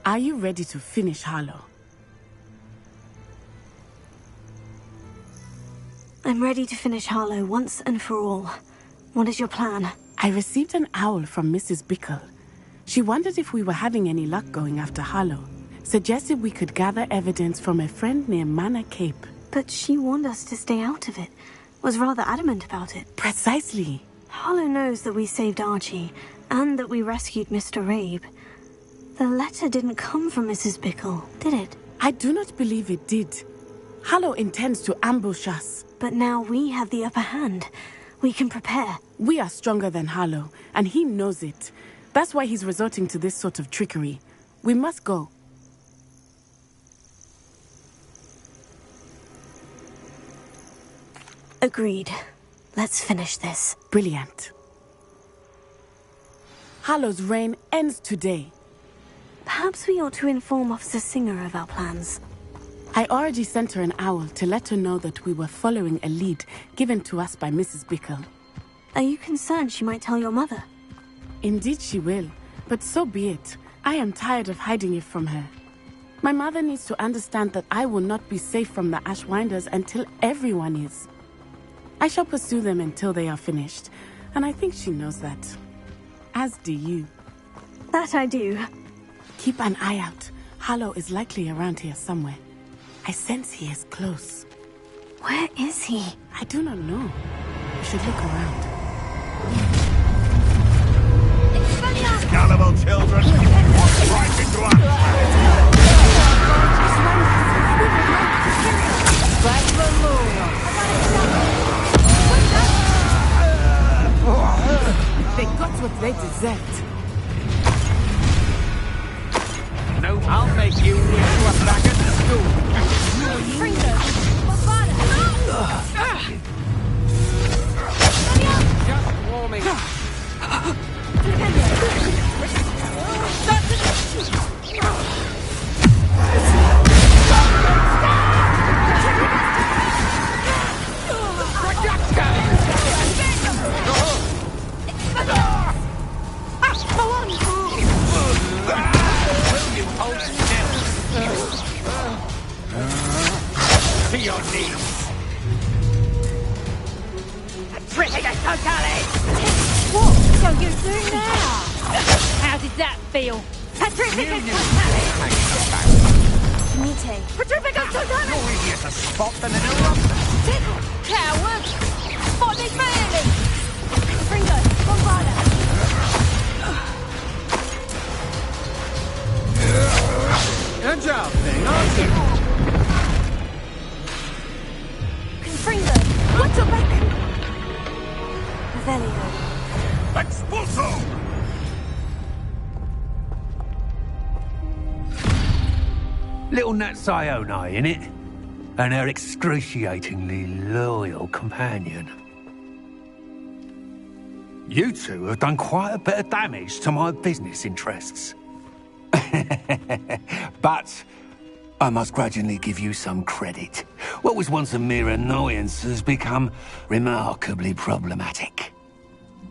Are you ready to finish Harlow? I'm ready to finish Harlow once and for all. What is your plan? I received an owl from Mrs. Bickle. She wondered if we were having any luck going after Harlow. Suggested we could gather evidence from a friend near Manor Cape. But she warned us to stay out of it. Was rather adamant about it. Precisely. Harlow knows that we saved Archie, and that we rescued Mr. Rabe. The letter didn't come from Mrs. Bickle, did it? I do not believe it did. Harlow intends to ambush us. But now we have the upper hand. We can prepare. We are stronger than Harlow, and he knows it. That's why he's resorting to this sort of trickery. We must go. Agreed. Let's finish this. Brilliant. Hallow's reign ends today. Perhaps we ought to inform Officer Singer of our plans. I already sent her an owl to let her know that we were following a lead given to us by Mrs. Bickle. Are you concerned she might tell your mother? Indeed she will, but so be it. I am tired of hiding it from her. My mother needs to understand that I will not be safe from the Ashwinders until everyone is. I shall pursue them until they are finished, and I think she knows that. As do you. That I do. Keep an eye out. Harlow is likely around here somewhere. I sense he is close. Where is he? I do not know. We should look around. Gullible children, walk right into us! They got what they deserved. No, I'll make you wish you were back at school. Just warming up. To your knees. What shall you do now? How did that feel? You're easier to spot than an eruption. Tickle! Coward! Spot this man! Fringo, Bombarda! Agile thing, aren't you? Fringo, what's your back? Revelio. Expulso! Little Nat Sione, innit? And her excruciatingly loyal companion. You two have done quite a bit of damage to my business interests. But I must grudgingly give you some credit. What was once a mere annoyance has become remarkably problematic.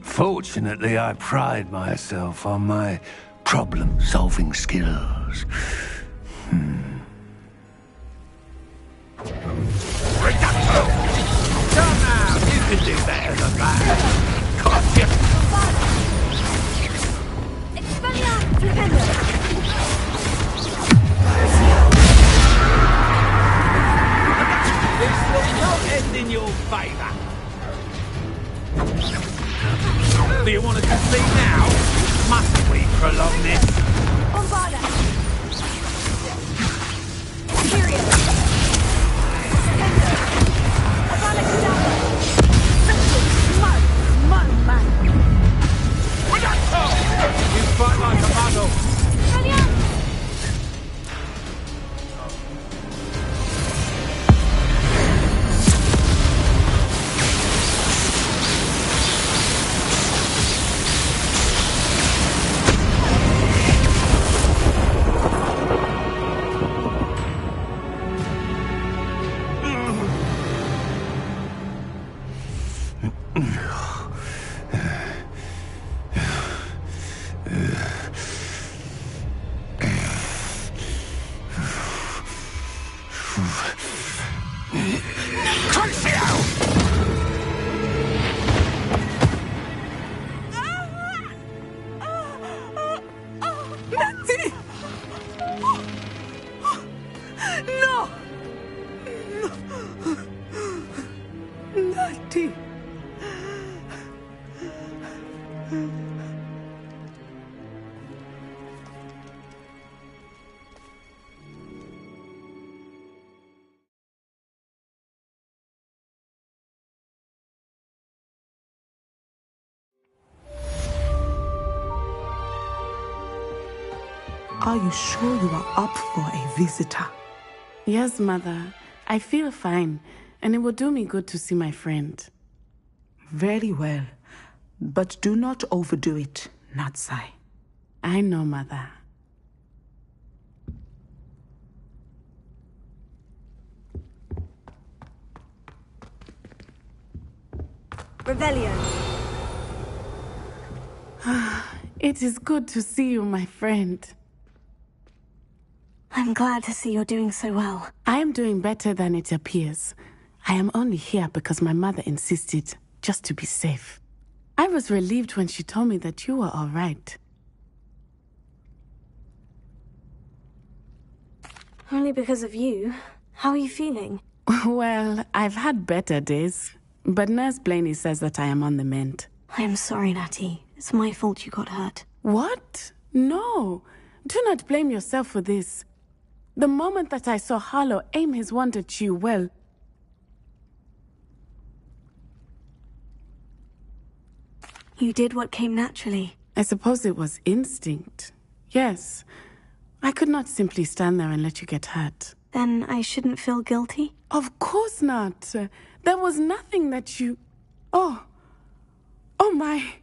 Fortunately, I pride myself on my problem-solving skills. Reducto! Come now, you can do better than that. Gotcha! This will not end in your favor. Do you want to concede now? Must we prolong this? Bombarda! Period! You fight like a muggle. Are you sure you are up for a visitor? Yes, Mother. I feel fine, and it will do me good to see my friend. very well. But do not overdo it, Natsai. I know, Mother. Revelio. It is good to see you, my friend. I'm glad to see you're doing so well. I am doing better than it appears. I am only here because my mother insisted, just to be safe. I was relieved when she told me that you were all right. Only because of you. How are you feeling? Well, I've had better days. But Nurse Blaney says that I am on the mend. I am sorry, Natty. It's my fault you got hurt. What? No. Do not blame yourself for this. The moment that I saw Harlow aim his wand at you, well... You did what came naturally. I suppose it was instinct. Yes. I could not simply stand there and let you get hurt. Then I shouldn't feel guilty? Of course not. There was nothing that you... Oh my...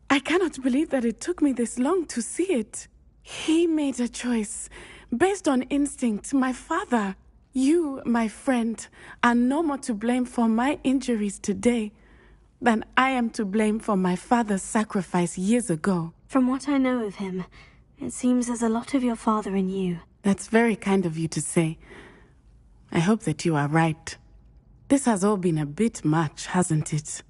I cannot believe that it took me this long to see it. He made a choice based on instinct. My father, you, my friend, are no more to blame for my injuries today than I am to blame for my father's sacrifice years ago. From what I know of him, it seems there's a lot of your father in you. That's very kind of you to say. I hope that you are right. This has all been a bit much, hasn't it?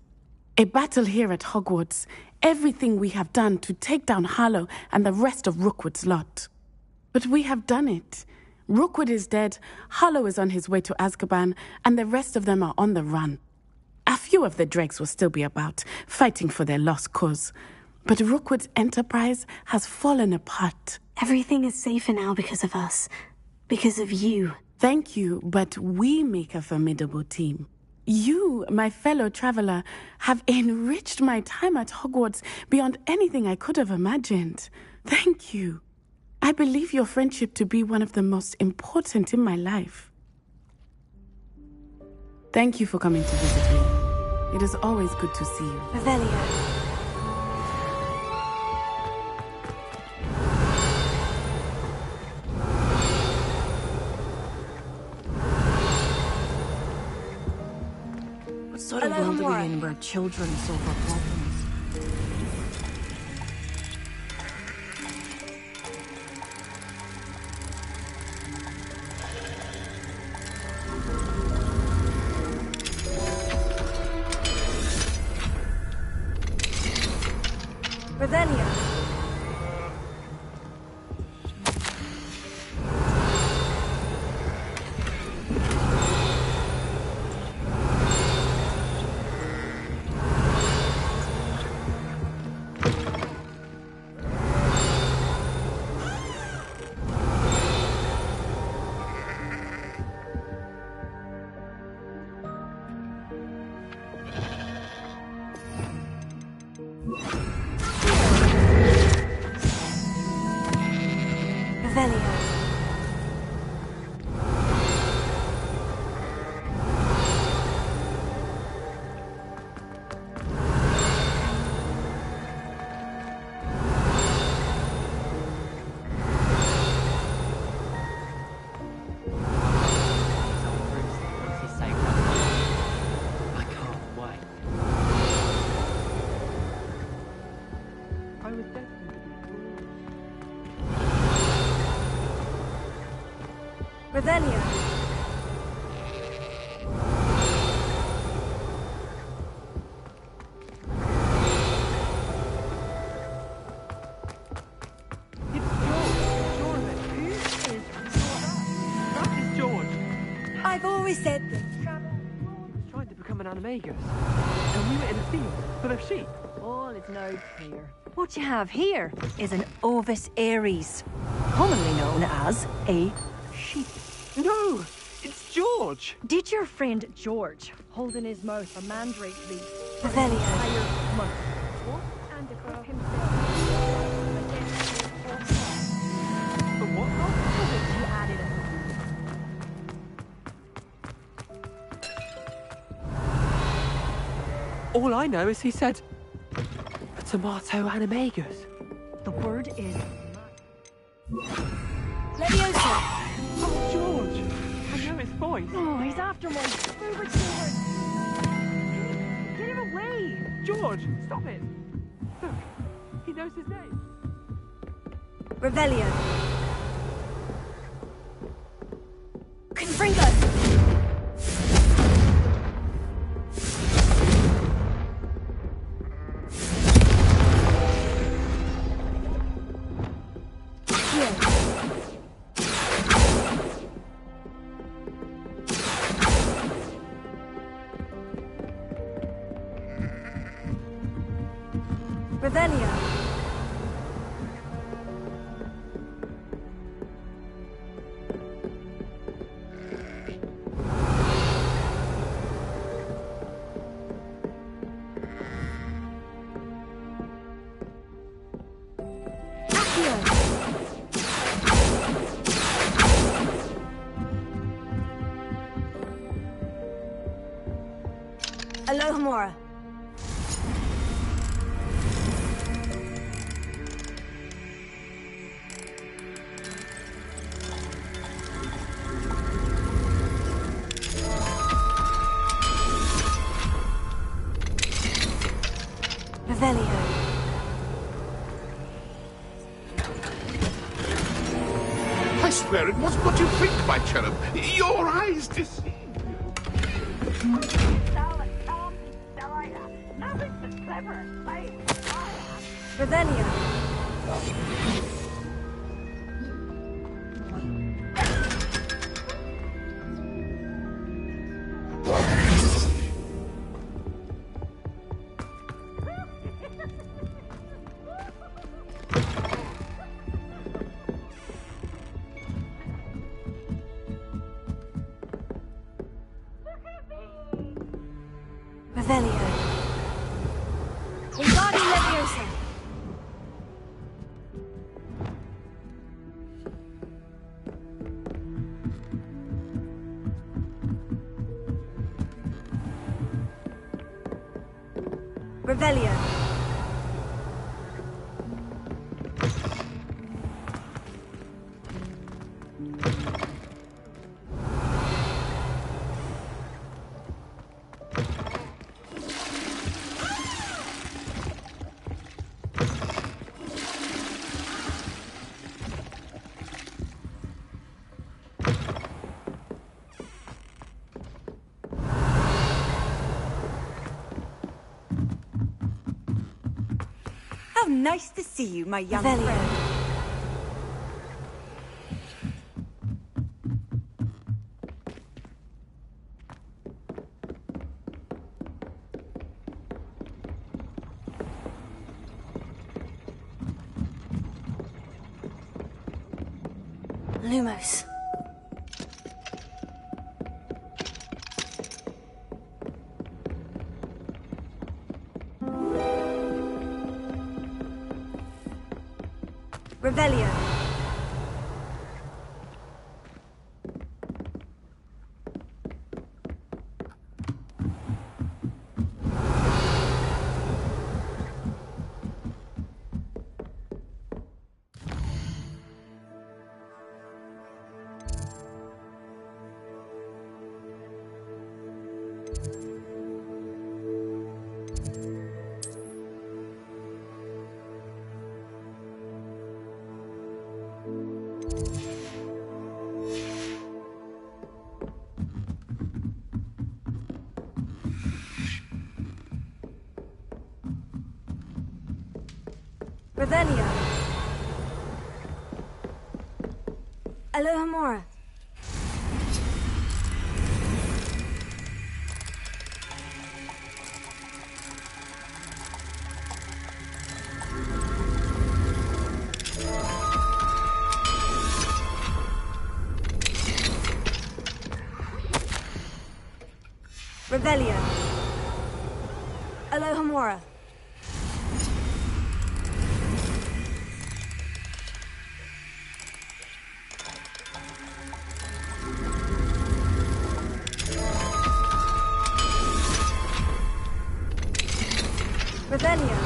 A battle here at Hogwarts. Everything we have done to take down Harlow and the rest of Rookwood's lot. But we have done it. Rookwood is dead, Harlow is on his way to Azkaban, and the rest of them are on the run. A few of the dregs will still be about, fighting for their lost cause. But Rookwood's enterprise has fallen apart. Everything is safer now because of us. Because of you. Thank you, but we make a formidable team. You, my fellow traveler, have enriched my time at Hogwarts beyond anything I could have imagined. Thank you. I believe your friendship to be one of the most important in my life. Thank you for coming to visit me. It is always good to see you. Revelio. What sort of world are we in where children solve our problems? Revelio. Revelio. I've always said that. Trying to become an animagus, and we were in a field full of sheep. All is now clear. What you have here is an Ovis Aries, commonly known as a sheep. No, it's George. Did your friend George hold in his mouth a mandrake leaf? Revelio. Entire month. What? And the crow himself. But what? You added it. All I know is he said a tomato animagus. The word is... Leviosa! Oh, George! I know his voice. Oh, he's after my favorite sword. Get him away! George, stop it! Look, he knows his name. Revelio. Confringo! Revelio. Alohomora. Revelio. I swear it wasn't what you think, my cherub. Your eyes deceive you. Revelio. Revelio. Wingardium Leviosa. Revelio. How nice to see you, my young Revelio. friend. Lumos. Revelio. Revelio. Alohomora. Revelio. Alohomora. Revelio.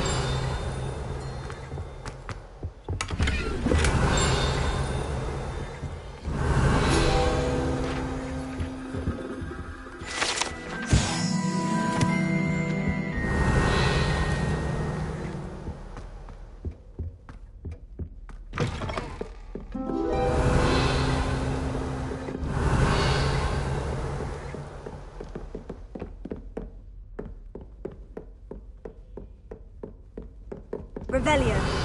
Revelio.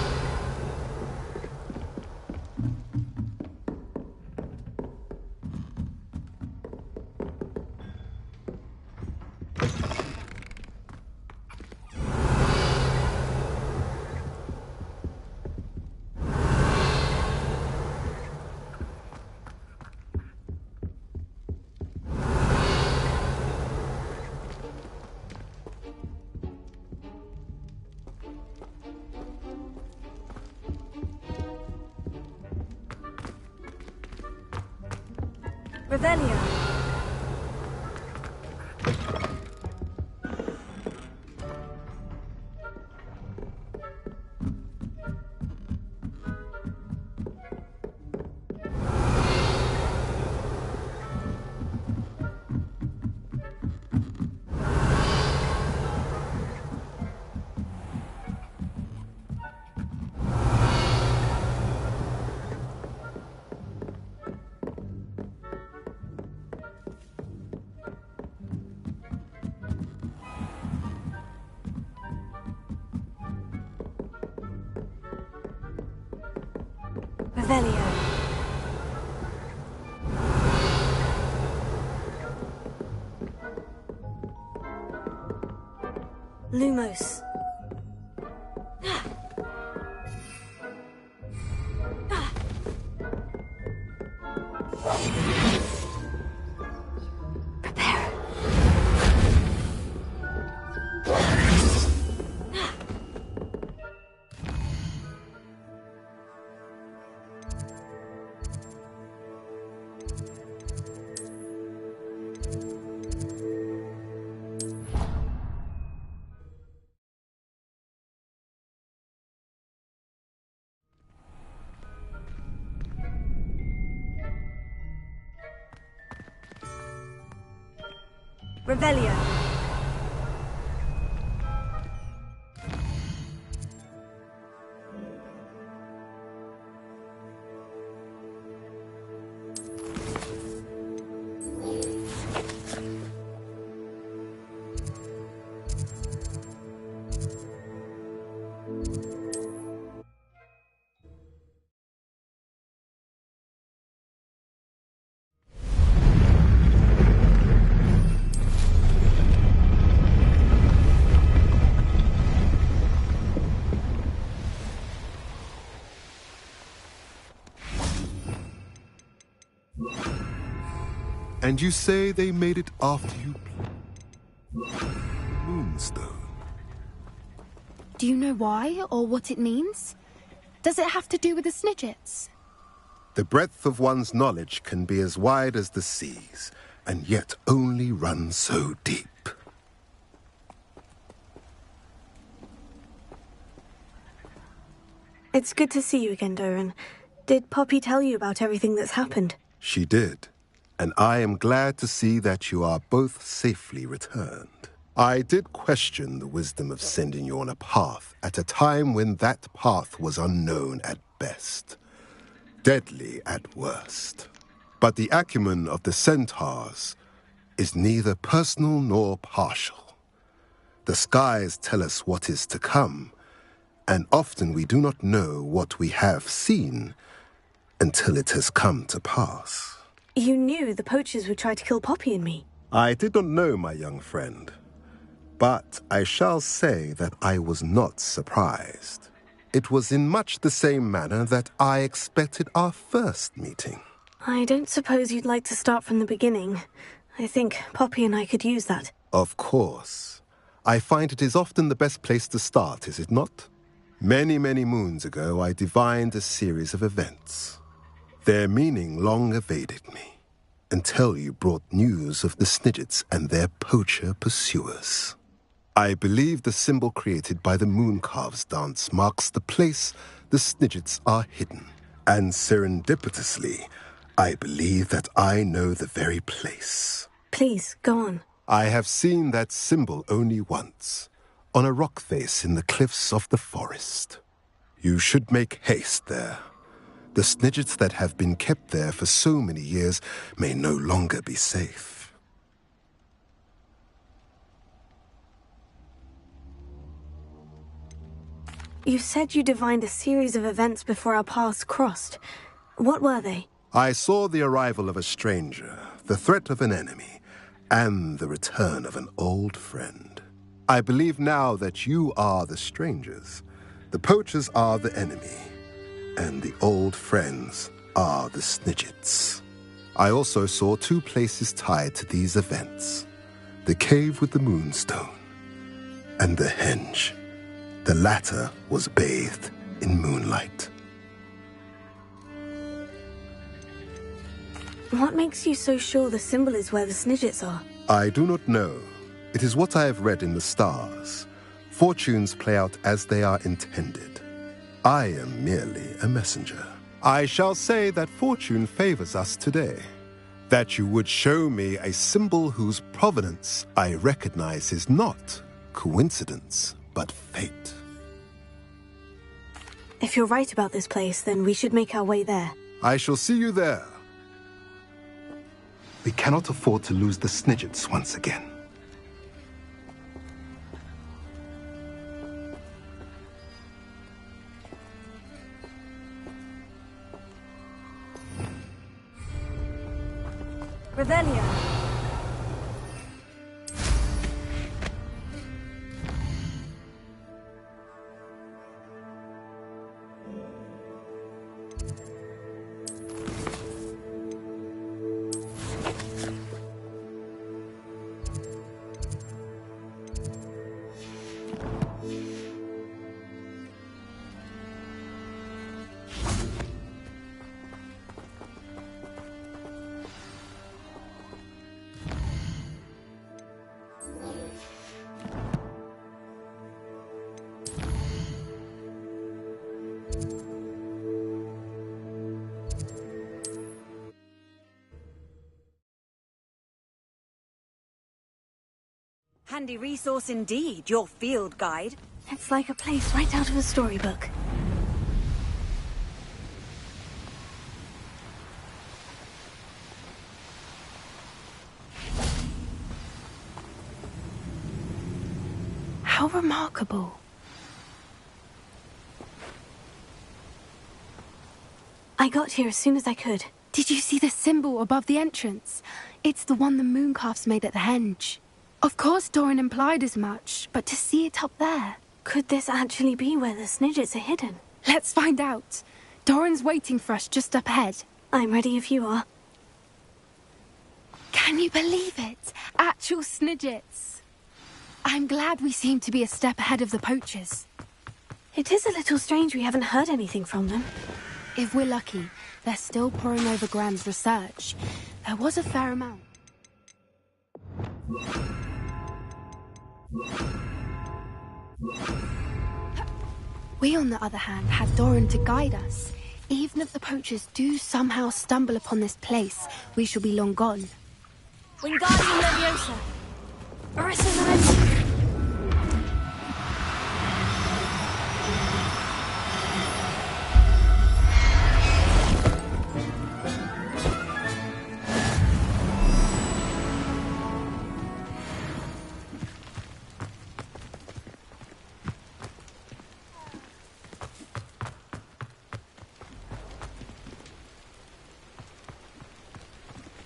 Revelio. Revelio. Lumos. Revelio. And you say they made it after you Moonstone. Do you know why, or what it means? Does it have to do with the Snidgets? The breadth of one's knowledge can be as wide as the seas, and yet only run so deep. It's good to see you again, Doran. Did Poppy tell you about everything that's happened? She did, and I am glad to see that you are both safely returned. I did question the wisdom of sending you on a path at a time when that path was unknown at best, deadly at worst. But the acumen of the centaurs is neither personal nor partial. The skies tell us what is to come, and often we do not know what we have seen until it has come to pass. You knew the poachers would try to kill Poppy and me. I did not know, my young friend, but I shall say that I was not surprised. It was in much the same manner that I expected our first meeting. I don't suppose you'd like to start from the beginning. I think Poppy and I could use that. Of course. I find it is often the best place to start, is it not? Many, many moons ago, I divined a series of events. Their meaning long evaded me, until you brought news of the Snidgets and their poacher pursuers. I believe the symbol created by the Mooncalves dance marks the place the Snidgets are hidden. And serendipitously, I believe that I know the very place. Please, go on. I have seen that symbol only once, on a rock face in the cliffs of the forest. You should make haste there. The Snidgets that have been kept there for so many years may no longer be safe. You said you divined a series of events before our paths crossed. What were they? I saw the arrival of a stranger, the threat of an enemy, and the return of an old friend. I believe now that you are the strangers, the poachers are the enemy, and the old friends are the Snidgets. I also saw two places tied to these events: the cave with the moonstone and the henge. The latter was bathed in moonlight. What makes you so sure the symbol is where the Snidgets are? I do not know. It is what I have read in the stars. Fortunes play out as they are intended. I am merely a messenger. I shall say that fortune favors us today. That you would show me a symbol whose provenance I recognize is not coincidence, but fate. If you're right about this place, then we should make our way there. I shall see you there. We cannot afford to lose the Snidgets once again. Revelio. Handy resource indeed, your field guide. It's like a place right out of a storybook. How remarkable. I got here as soon as I could. Did you see the symbol above the entrance? It's the one the Mooncalves made at the henge. Of course Doran implied as much, but to see it up there... Could this actually be where the Snidgets are hidden? Let's find out. Doran's waiting for us just up ahead. I'm ready if you are. Can you believe it? Actual Snidgets. I'm glad we seem to be a step ahead of the poachers. It is a little strange we haven't heard anything from them. If we're lucky, they're still poring over Gran's research. There was a fair amount. We, on the other hand, had Doran to guide us. Even if the poachers do somehow stumble upon this place, we shall be long gone. Wingardium Leviosa! Orissa's Leviosa!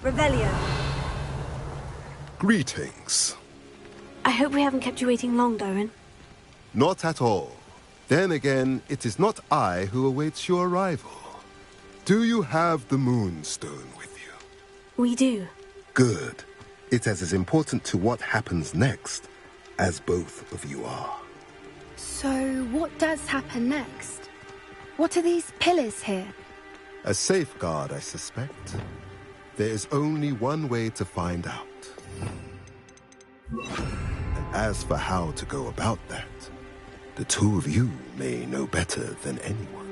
Revelio. Greetings. I hope we haven't kept you waiting long, Doran. Not at all. Then again, it is not I who awaits your arrival. Do you have the Moonstone with you? We do. Good. It is as important to what happens next as both of you are. So, what does happen next? What are these pillars here? A safeguard, I suspect. There is only one way to find out. An As for how to go about that, the two of you may know better than anyone.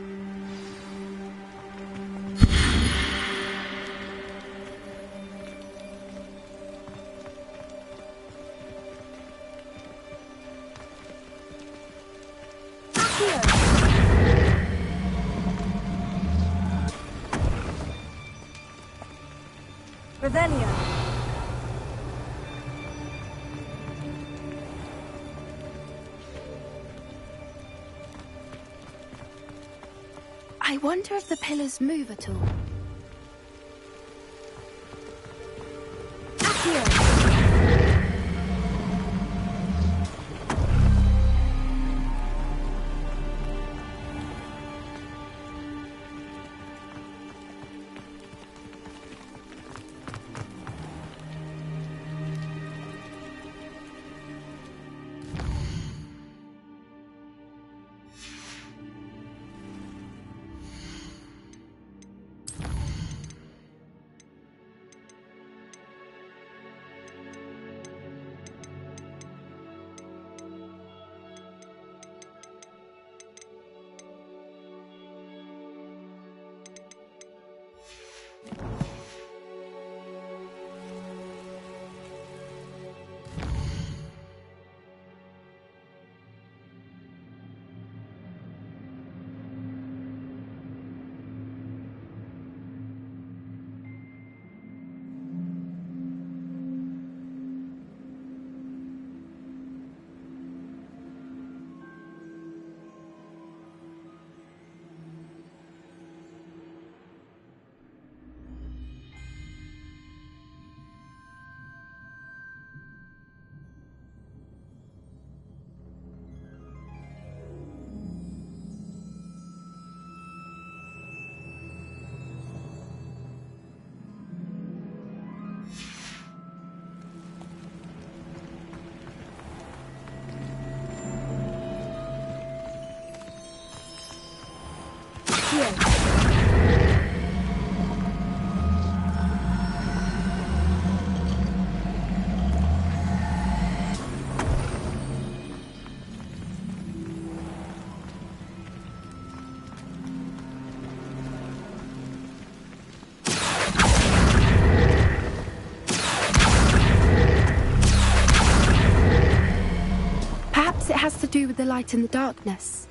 Revelio. I wonder if the pillars move at all. Perhaps it has to do with the light in the darkness.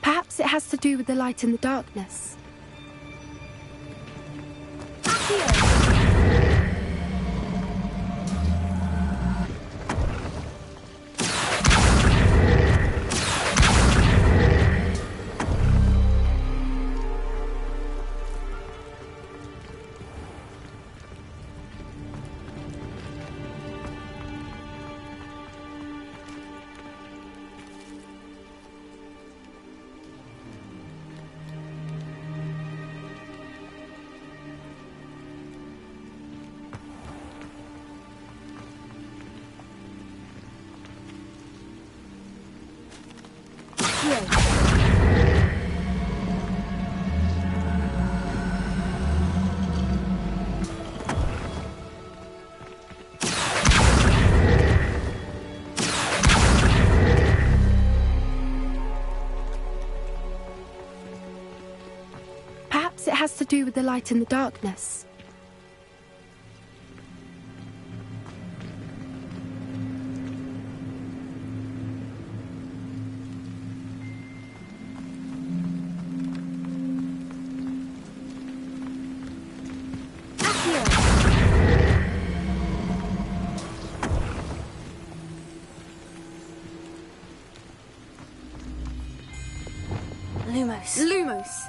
Perhaps it has to do with the light in the darkness. Perhaps it has to do with the light in the darkness. Lumos. Lumos.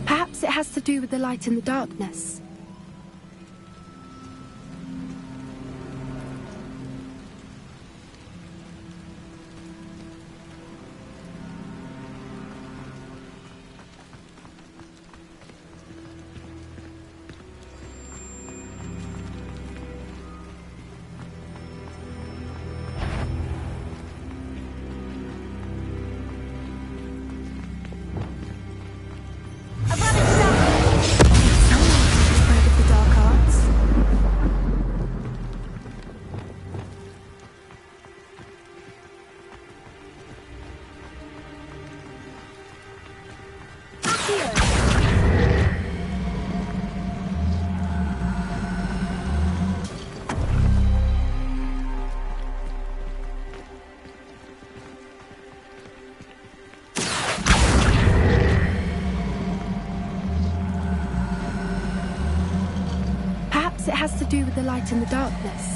Perhaps it has to do with the light in the darkness. Perhaps it has to do with the light in the darkness.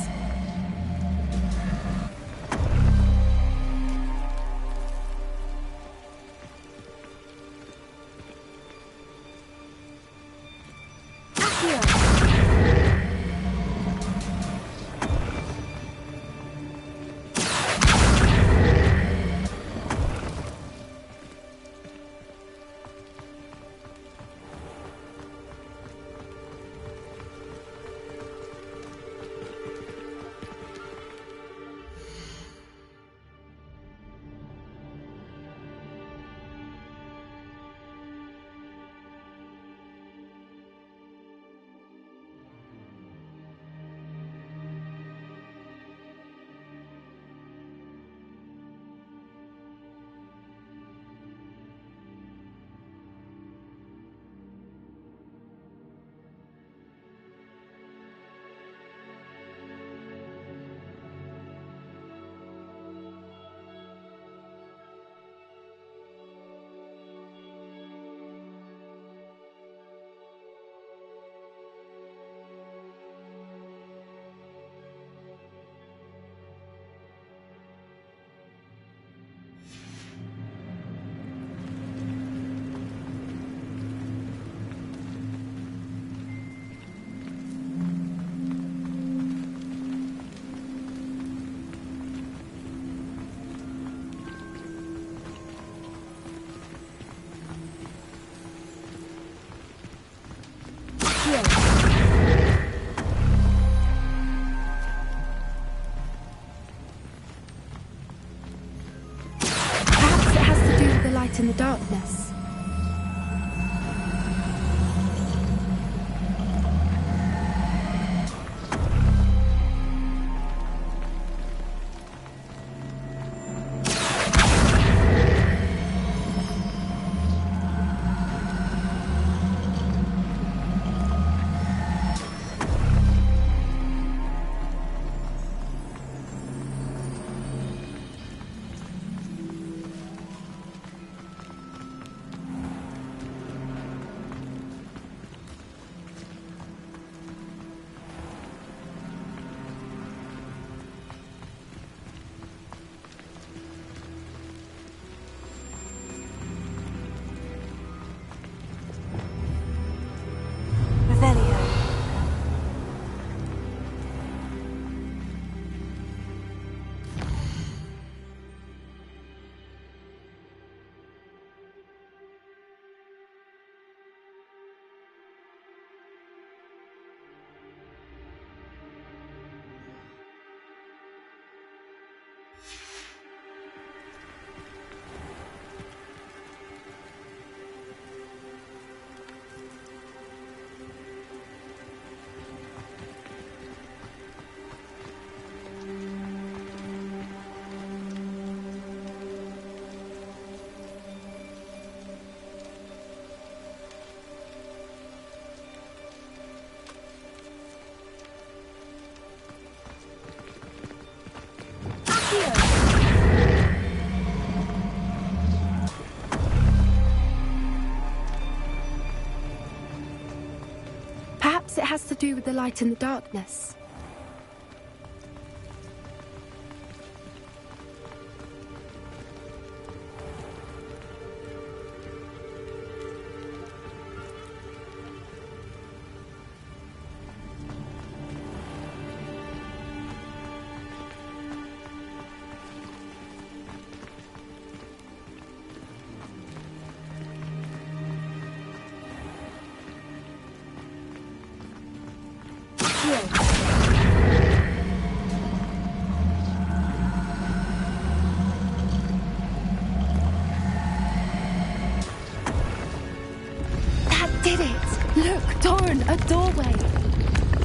Perhaps it has to do with the light in the darkness. do with the light and the darkness? A doorway.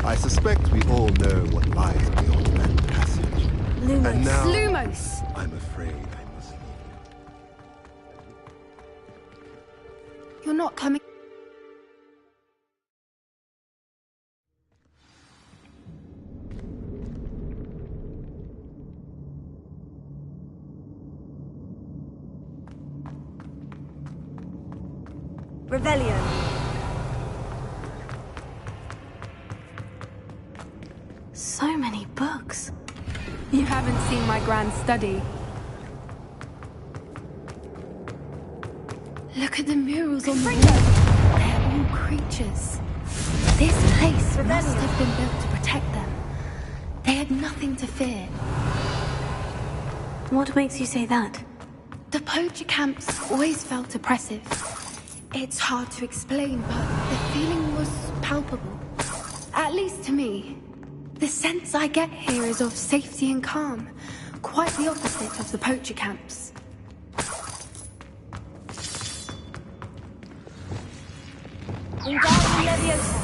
I suspect we all know what lies beyond that passage. Lumos. And now, Lumos! I'm afraid I must leave you. You're not coming. Revelio. So many books. You haven't seen my grand study. Look at the murals on the wall. They're all creatures. This place must have been built to protect them. They had nothing to fear. What makes you say that? The poacher camps always felt oppressive. It's hard to explain, but the feeling was palpable. At least to me. The sense I get here is of safety and calm, quite the opposite of the poacher camps. Wingardium Leviosa.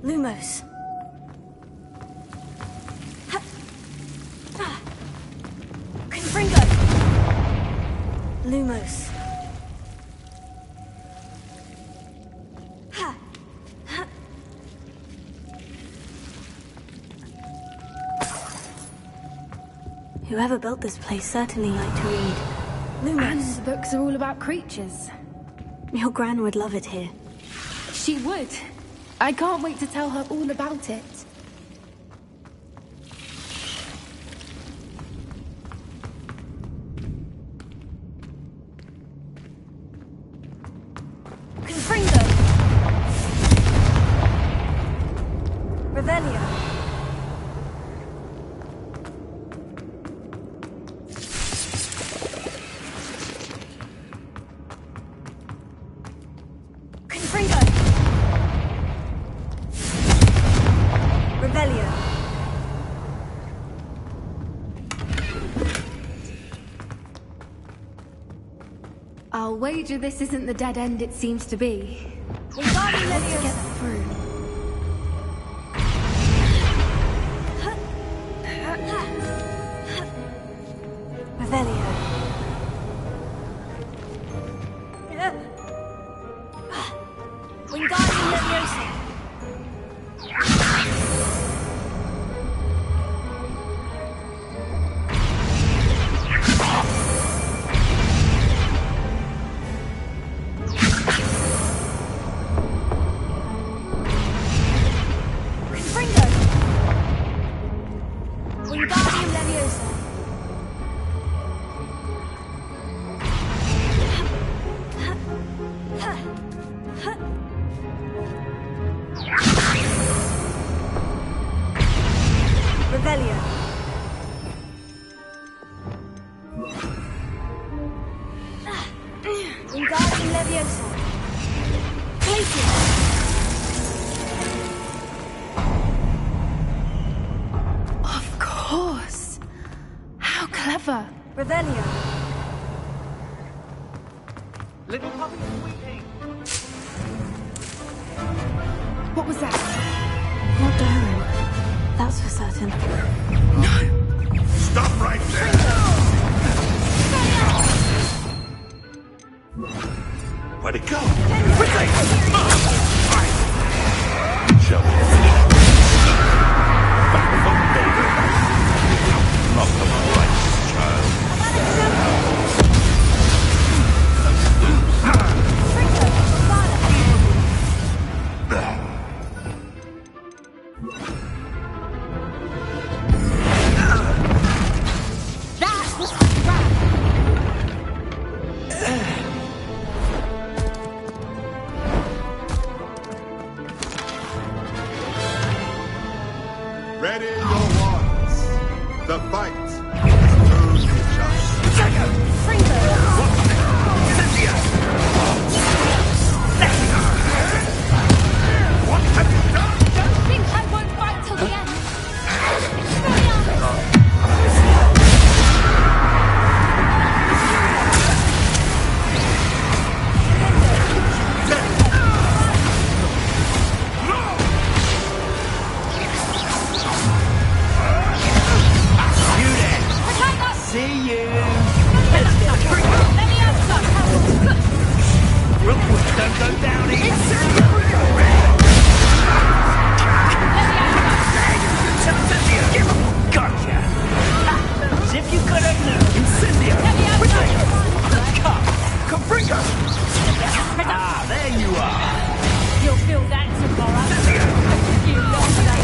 Lumos. Confringo. Lumos. Whoever built this place certainly liked to read. Lumos. And the books are all about creatures. Your Gran would love it here. She would. I can't wait to tell her all about it. Confringo. Revelio. Confringo. Revelio. I'll wager this isn't the dead end it seems to be. Wingardium Let's Leviosa. get through. Revelio. Wingardium Leviosa. forever. Revelio. Little puppy is weeping. What was that? Not Doran. That's for certain. Stop right there! Where'd it go? Quickly! Shall we finish? Back from later. Not the righteous child. That was Ready your wands. The fight is totally just. What have you done? Don't think I won't fight till the end. See you! Let me have some. Rookwood, don't go down here! Gotcha! As if you could have known! Incendio! Confringo! Ah, there you are! You'll feel that tomorrow. You lost that.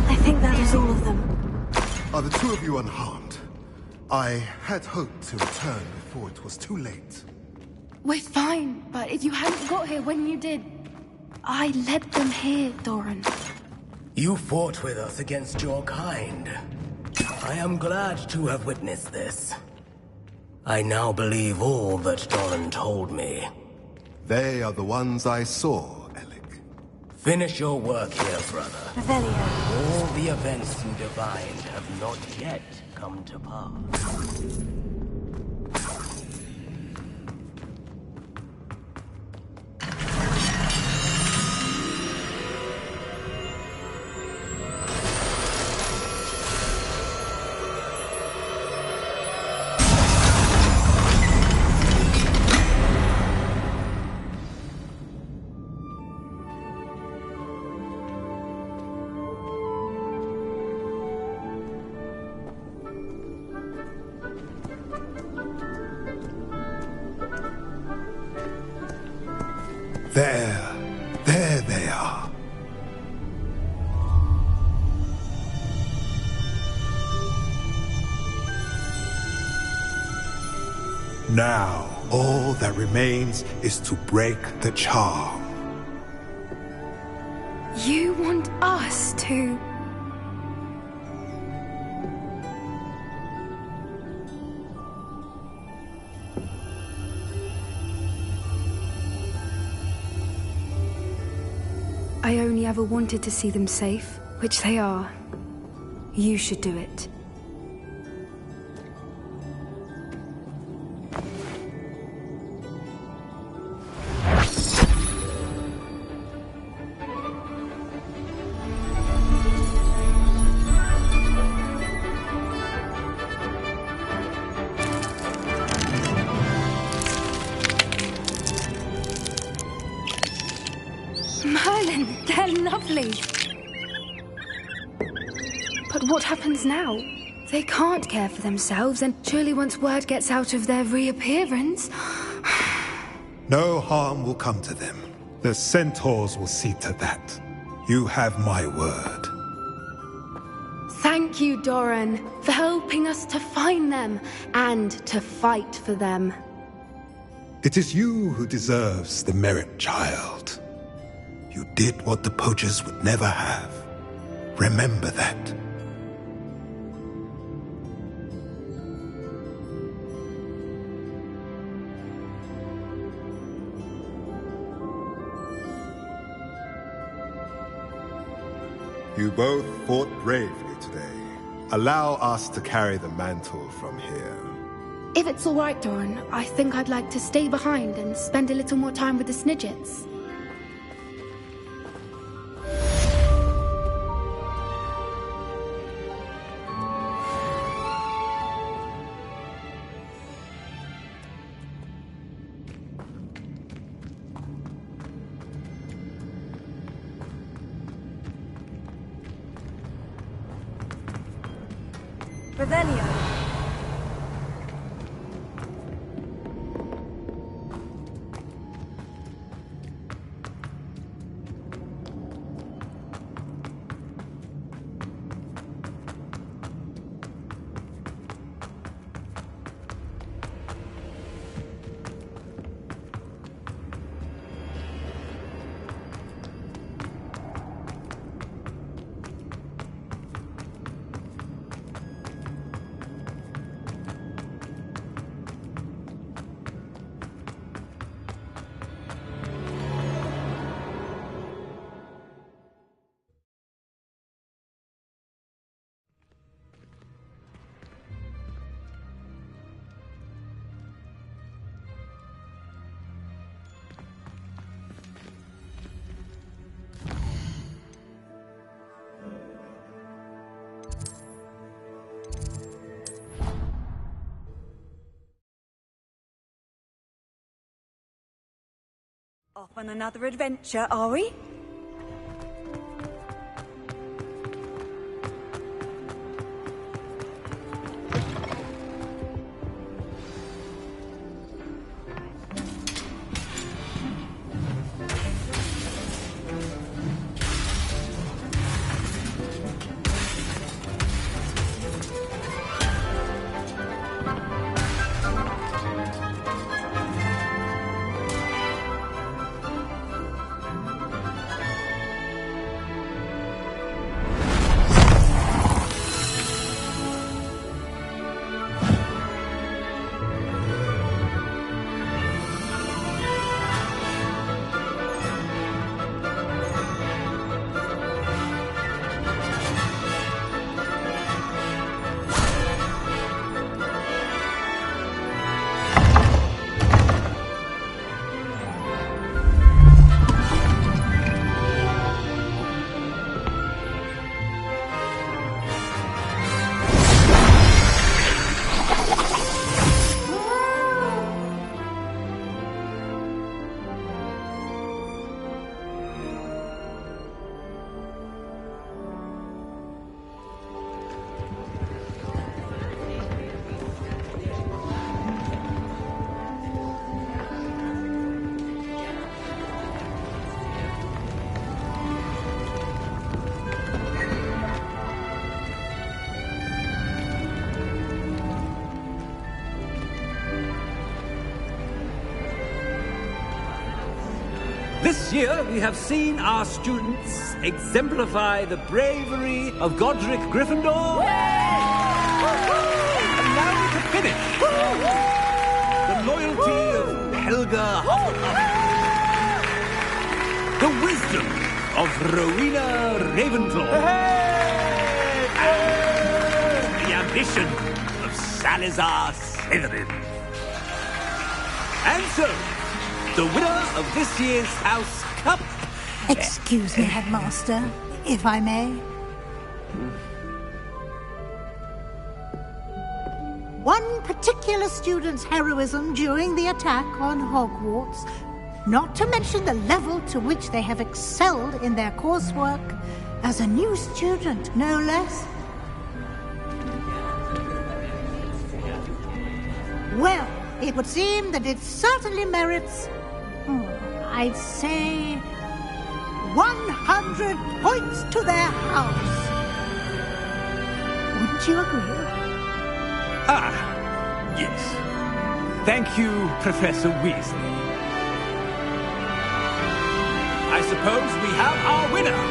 I think that is all of them. Are the two of you unharmed? I had hoped to return before it was too late. We're fine, but if you hadn't got here when you did, I led them here, Doran. You fought with us against your kind. I am glad to have witnessed this. I now believe all that Doran told me. They are the ones I saw, Alec. Finish your work here, brother. Revelio. All the events you divined have not yet come to pass. There they are. Now, all that remains is to break the charm. You want us to... I only ever wanted to see them safe, which they are. You should do it. Merlin, they're lovely. But what happens now? They can't care for themselves, and surely once word gets out of their reappearance... No harm will come to them. The centaurs will see to that. You have my word. Thank you, Doran, for helping us to find them and to fight for them. It is you who deserves the merit, child. You did what the poachers would never have. Remember that. You both fought bravely today. Allow us to carry the mantle from here. If it's all right, Doran, I think I'd like to stay behind and spend a little more time with the Snidgets. Revelio. Off on another adventure, are we? This year, we have seen our students exemplify the bravery of Godric Gryffindor. And now we can finish. The loyalty of Helga Hufflepuff. The wisdom of Rowena Ravenclaw. And the ambition of Salazar Slytherin. And so, the winner of this year's House Cup... Excuse me, Headmaster, if I may. One particular student's heroism during the attack on Hogwarts, not to mention the level to which they have excelled in their coursework, as a new student, no less. Well, it would seem that it certainly merits... I'd say 100 points to their house. Wouldn't you agree? Ah, yes. Thank you, Professor Weasley. I suppose we have our winner.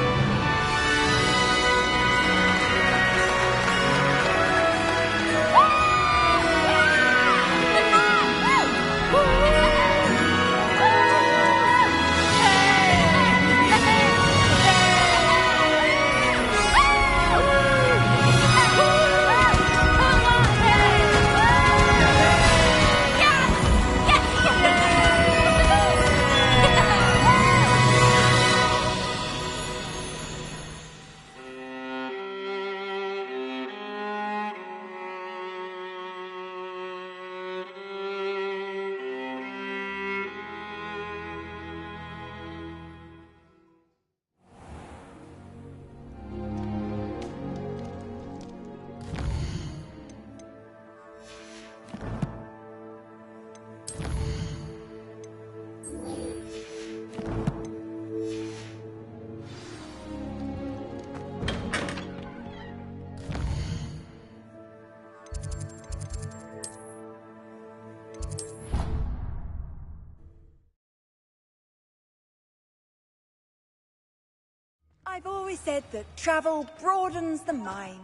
I've always said that travel broadens the mind.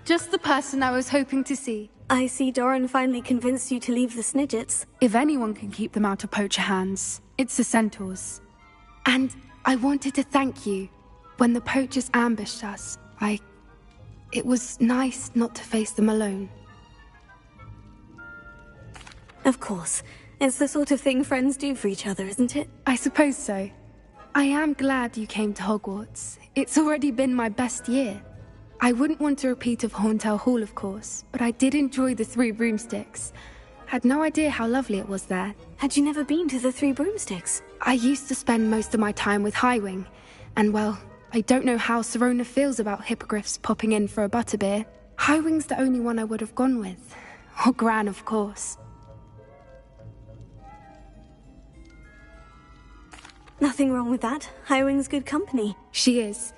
Just the person I was hoping to see. I see Doran finally convinced you to leave the Snidgets. If anyone can keep them out of poacher hands, it's the centaurs. And I wanted to thank you. When the poachers ambushed us, it was nice not to face them alone. Of course. It's the sort of thing friends do for each other, isn't it? I suppose so. I am glad you came to Hogwarts. It's already been my best year. I wouldn't want a repeat of Horntail Hall, of course, but I did enjoy the Three Broomsticks. Had no idea how lovely it was there. Had you never been to the Three Broomsticks? I used to spend most of my time with Highwing, and well, I don't know how Serona feels about hippogriffs popping in for a butterbeer. Highwing's the only one I would have gone with. Or Gran, of course. Nothing wrong with that. Highwing's good company. She is.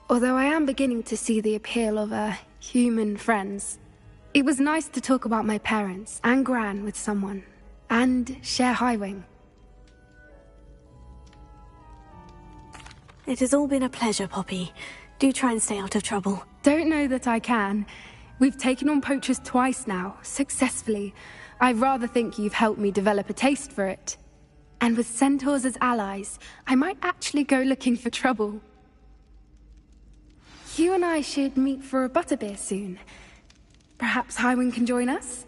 Although I am beginning to see the appeal of human friends. It was nice to talk about my parents and Gran with someone. And share Highwing. It has all been a pleasure, Poppy. Do try and stay out of trouble. Don't know that I can. We've taken on poachers twice now, successfully. I rather think you've helped me develop a taste for it. And with centaurs as allies, I might actually go looking for trouble. You and I should meet for a butterbeer soon. Perhaps Highwing can join us?